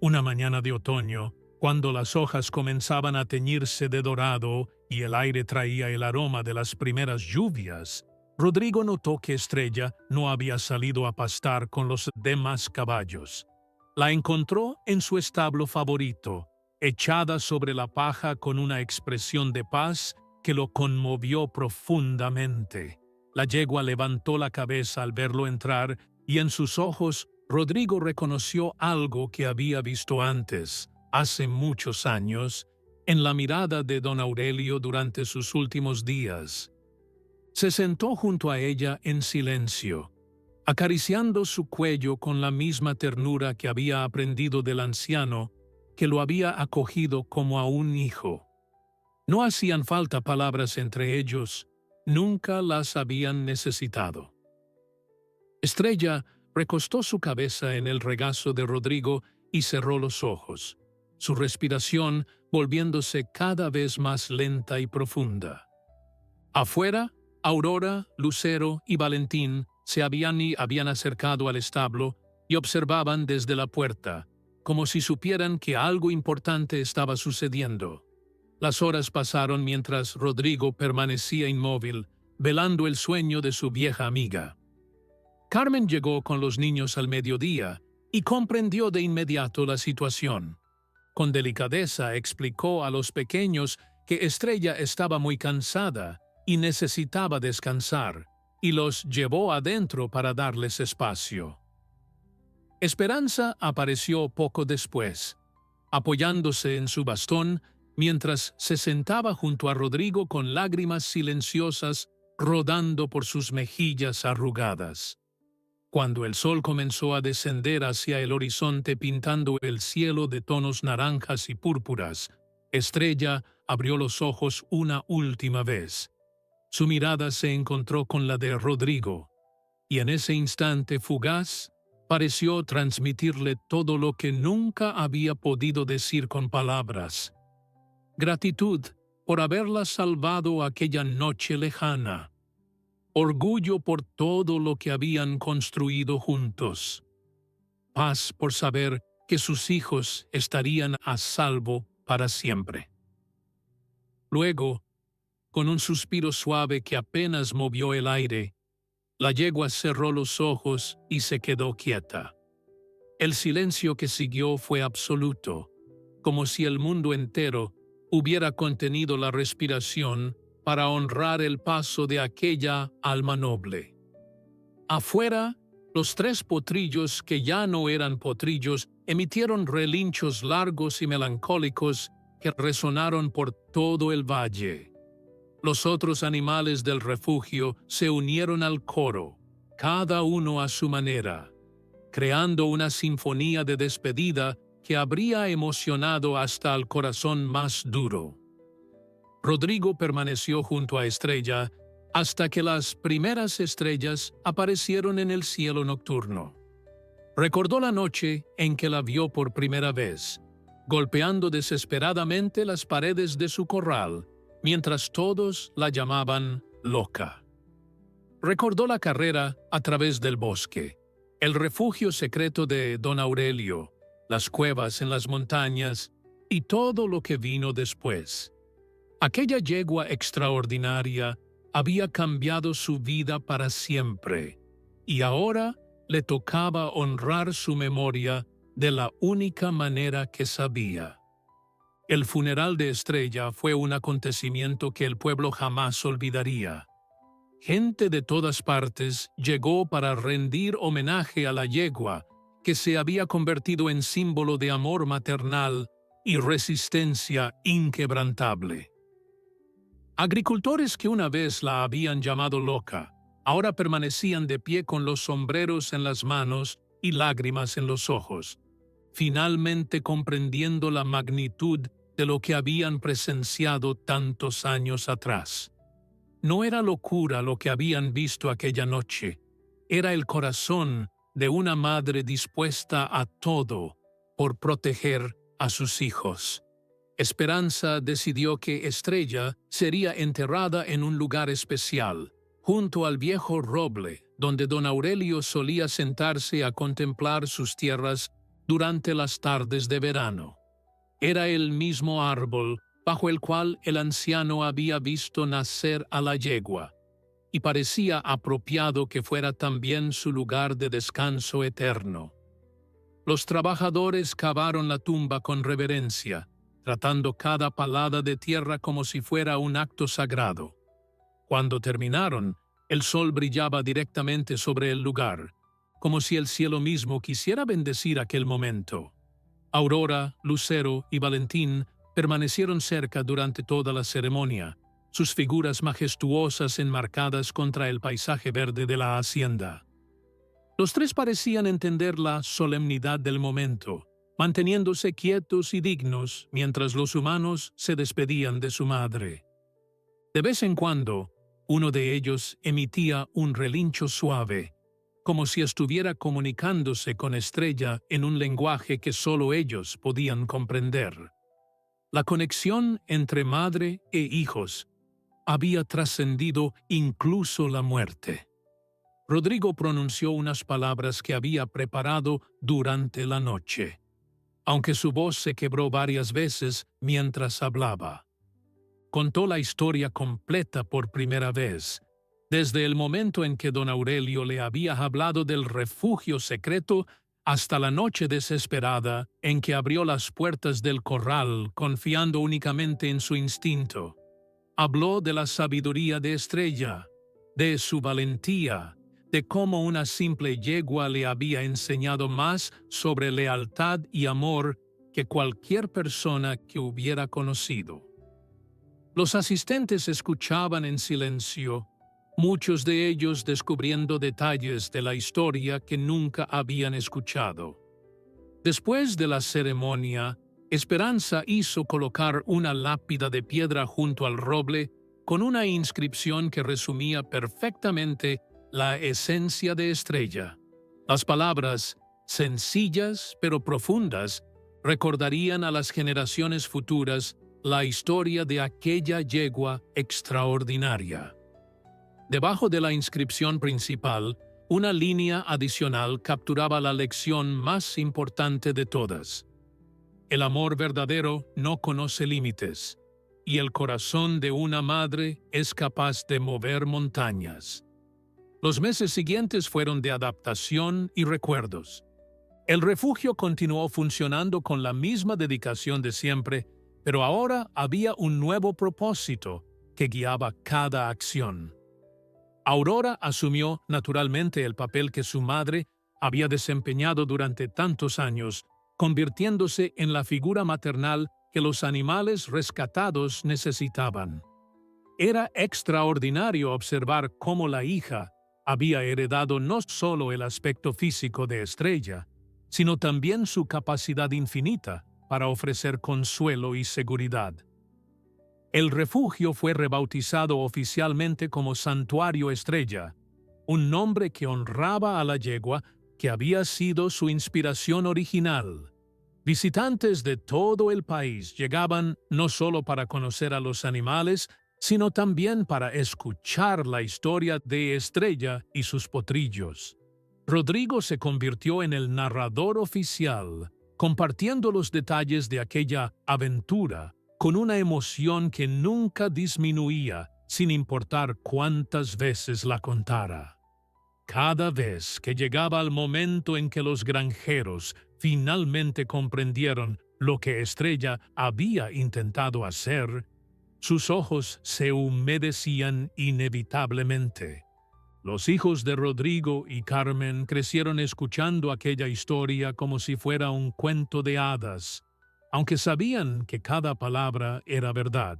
Una mañana de otoño, cuando las hojas comenzaban a teñirse de dorado y el aire traía el aroma de las primeras lluvias, Rodrigo notó que Estrella no había salido a pastar con los demás caballos. La encontró en su establo favorito, echada sobre la paja con una expresión de paz que lo conmovió profundamente. La yegua levantó la cabeza al verlo entrar y en sus ojos Rodrigo reconoció algo que había visto antes, hace muchos años, en la mirada de don Aurelio durante sus últimos días. Se sentó junto a ella en silencio, acariciando su cuello con la misma ternura que había aprendido del anciano, que lo había acogido como a un hijo. No hacían falta palabras entre ellos, nunca las habían necesitado. Estrella recostó su cabeza en el regazo de Rodrigo y cerró los ojos, su respiración volviéndose cada vez más lenta y profunda. Afuera, Aurora, Lucero y Valentín se habían acercado al establo y observaban desde la puerta, como si supieran que algo importante estaba sucediendo. Las horas pasaron mientras Rodrigo permanecía inmóvil, velando el sueño de su vieja amiga. Carmen llegó con los niños al mediodía y comprendió de inmediato la situación. Con delicadeza explicó a los pequeños que Estrella estaba muy cansada y necesitaba descansar, y los llevó adentro para darles espacio. Esperanza apareció poco después, apoyándose en su bastón mientras se sentaba junto a Rodrigo con lágrimas silenciosas rodando por sus mejillas arrugadas. Cuando el sol comenzó a descender hacia el horizonte pintando el cielo de tonos naranjas y púrpuras, Estrella abrió los ojos una última vez. Su mirada se encontró con la de Rodrigo, y en ese instante fugaz pareció transmitirle todo lo que nunca había podido decir con palabras. Gratitud por haberla salvado aquella noche lejana. Orgullo por todo lo que habían construido juntos. Paz por saber que sus hijos estarían a salvo para siempre. Luego, con un suspiro suave que apenas movió el aire, la yegua cerró los ojos y se quedó quieta. El silencio que siguió fue absoluto. como si el mundo entero hubiera contenido la respiración para honrar el paso de aquella alma noble. Afuera, los tres potrillos que ya no eran potrillos emitieron relinchos largos y melancólicos que resonaron por todo el valle. Los otros animales del refugio se unieron al coro, cada uno a su manera, creando una sinfonía de despedida que habría emocionado hasta el corazón más duro. Rodrigo permaneció junto a Estrella hasta que las primeras estrellas aparecieron en el cielo nocturno. Recordó la noche en que la vio por primera vez, golpeando desesperadamente las paredes de su corral, mientras todos la llamaban loca. Recordó la carrera a través del bosque, el refugio secreto de Don Aurelio, las cuevas en las montañas y todo lo que vino después. Aquella yegua extraordinaria había cambiado su vida para siempre, y ahora le tocaba honrar su memoria de la única manera que sabía. El funeral de Estrella fue un acontecimiento que el pueblo jamás olvidaría. Gente de todas partes llegó para rendir homenaje a la yegua, que se había convertido en símbolo de amor maternal y resistencia inquebrantable. Agricultores que una vez la habían llamado loca, ahora permanecían de pie con los sombreros en las manos y lágrimas en los ojos, finalmente comprendiendo la magnitud de lo que habían presenciado tantos años atrás. No era locura lo que habían visto aquella noche, era el corazón de una madre dispuesta a todo por proteger a sus hijos. Esperanza decidió que Estrella sería enterrada en un lugar especial, junto al viejo roble, donde don Aurelio solía sentarse a contemplar sus tierras durante las tardes de verano. Era el mismo árbol bajo el cual el anciano había visto nacer a la yegua, y parecía apropiado que fuera también su lugar de descanso eterno. Los trabajadores cavaron la tumba con reverencia, tratando cada palada de tierra como si fuera un acto sagrado. Cuando terminaron, el sol brillaba directamente sobre el lugar, como si el cielo mismo quisiera bendecir aquel momento. Aurora, Lucero y Valentín permanecieron cerca durante toda la ceremonia, sus figuras majestuosas enmarcadas contra el paisaje verde de la hacienda. Los tres parecían entender la solemnidad del momento, manteniéndose quietos y dignos mientras los humanos se despedían de su madre. De vez en cuando, uno de ellos emitía un relincho suave, como si estuviera comunicándose con Estrella en un lenguaje que solo ellos podían comprender. La conexión entre madre e hijos había trascendido incluso la muerte. Rodrigo pronunció unas palabras que había preparado durante la noche, aunque su voz se quebró varias veces mientras hablaba. Contó la historia completa por primera vez, desde el momento en que don Aurelio le había hablado del refugio secreto hasta la noche desesperada en que abrió las puertas del corral confiando únicamente en su instinto. Habló de la sabiduría de Estrella, de su valentía, de cómo una simple yegua le había enseñado más sobre lealtad y amor que cualquier persona que hubiera conocido. Los asistentes escuchaban en silencio, muchos de ellos descubriendo detalles de la historia que nunca habían escuchado. Después de la ceremonia, Esperanza hizo colocar una lápida de piedra junto al roble con una inscripción que resumía perfectamente la esencia de Estrella. Las palabras, sencillas pero profundas, recordarían a las generaciones futuras la historia de aquella yegua extraordinaria. Debajo de la inscripción principal, una línea adicional capturaba la lección más importante de todas. El amor verdadero no conoce límites, y el corazón de una madre es capaz de mover montañas. Los meses siguientes fueron de adaptación y recuerdos. El refugio continuó funcionando con la misma dedicación de siempre, pero ahora había un nuevo propósito que guiaba cada acción. Aurora asumió naturalmente el papel que su madre había desempeñado durante tantos años, convirtiéndose en la figura maternal que los animales rescatados necesitaban. Era extraordinario observar cómo la hija había heredado no solo el aspecto físico de Estrella, sino también su capacidad infinita para ofrecer consuelo y seguridad. El refugio fue rebautizado oficialmente como Santuario Estrella, un nombre que honraba a la yegua que había sido su inspiración original. Visitantes de todo el país llegaban no solo para conocer a los animales, sino también para escuchar la historia de Estrella y sus potrillos. Rodrigo se convirtió en el narrador oficial, compartiendo los detalles de aquella aventura con una emoción que nunca disminuía, sin importar cuántas veces la contara. Cada vez que llegaba el momento en que los granjeros finalmente comprendieron lo que Estrella había intentado hacer, sus ojos se humedecían inevitablemente. Los hijos de Rodrigo y Carmen crecieron escuchando aquella historia como si fuera un cuento de hadas, aunque sabían que cada palabra era verdad.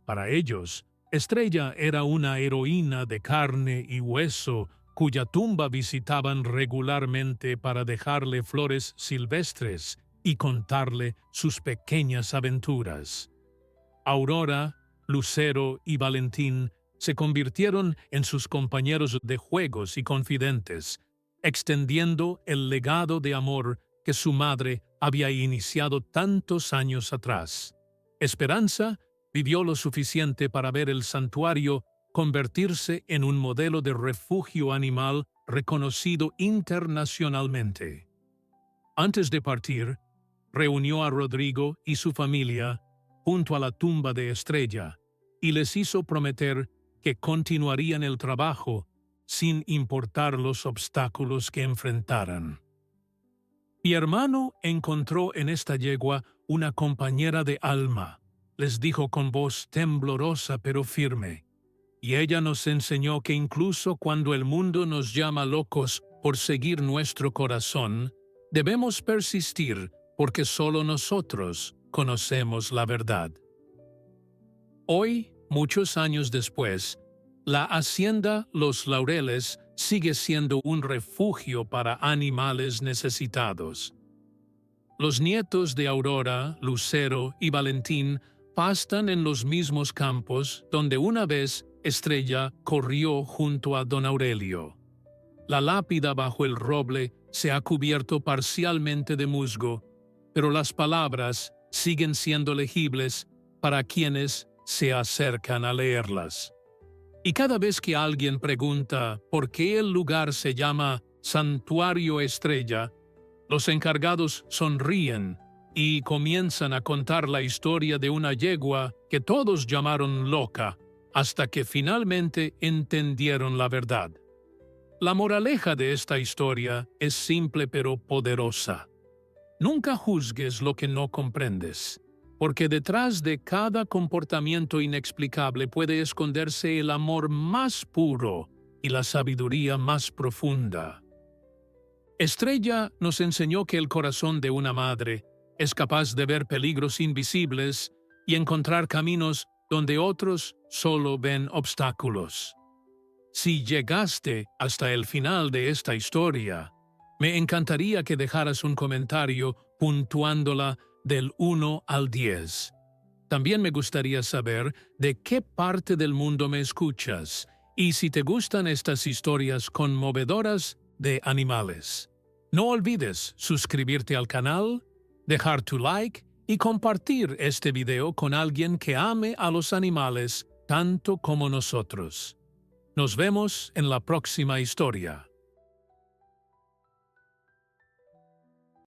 Para ellos, Estrella era una heroína de carne y hueso cuya tumba visitaban regularmente para dejarle flores silvestres y contarle sus pequeñas aventuras. Aurora, Lucero y Valentín se convirtieron en sus compañeros de juegos y confidentes, extendiendo el legado de amor que su madre había iniciado tantos años atrás. Esperanza vivió lo suficiente para ver el santuario convertirse en un modelo de refugio animal reconocido internacionalmente. Antes de partir, reunió a Rodrigo y su familia junto a la tumba de Estrella y les hizo prometer que continuarían el trabajo sin importar los obstáculos que enfrentaran. Mi hermano encontró en esta yegua una compañera de alma, les dijo con voz temblorosa pero firme, y ella nos enseñó que incluso cuando el mundo nos llama locos por seguir nuestro corazón, debemos persistir porque solo nosotros conocemos la verdad. Hoy, muchos años después, la hacienda Los Laureles sigue siendo un refugio para animales necesitados. Los nietos de Aurora, Lucero y Valentín pastan en los mismos campos donde una vez Estrella corrió junto a don Aurelio. La lápida bajo el roble se ha cubierto parcialmente de musgo, pero las palabras siguen siendo legibles para quienes se acercan a leerlas. Y cada vez que alguien pregunta por qué el lugar se llama Santuario Estrella, los encargados sonríen y comienzan a contar la historia de una yegua que todos llamaron loca, hasta que finalmente entendieron la verdad. La moraleja de esta historia es simple pero poderosa. Nunca juzgues lo que no comprendes, porque detrás de cada comportamiento inexplicable puede esconderse el amor más puro y la sabiduría más profunda. Estrella nos enseñó que el corazón de una madre es capaz de ver peligros invisibles y encontrar caminos donde otros solo ven obstáculos. Si llegaste hasta el final de esta historia, me encantaría que dejaras un comentario puntuándola del 1 al 10. También me gustaría saber de qué parte del mundo me escuchas y si te gustan estas historias conmovedoras de animales. No olvides suscribirte al canal, dejar tu like y compartir este video con alguien que ame a los animales tanto como nosotros. Nos vemos en la próxima historia.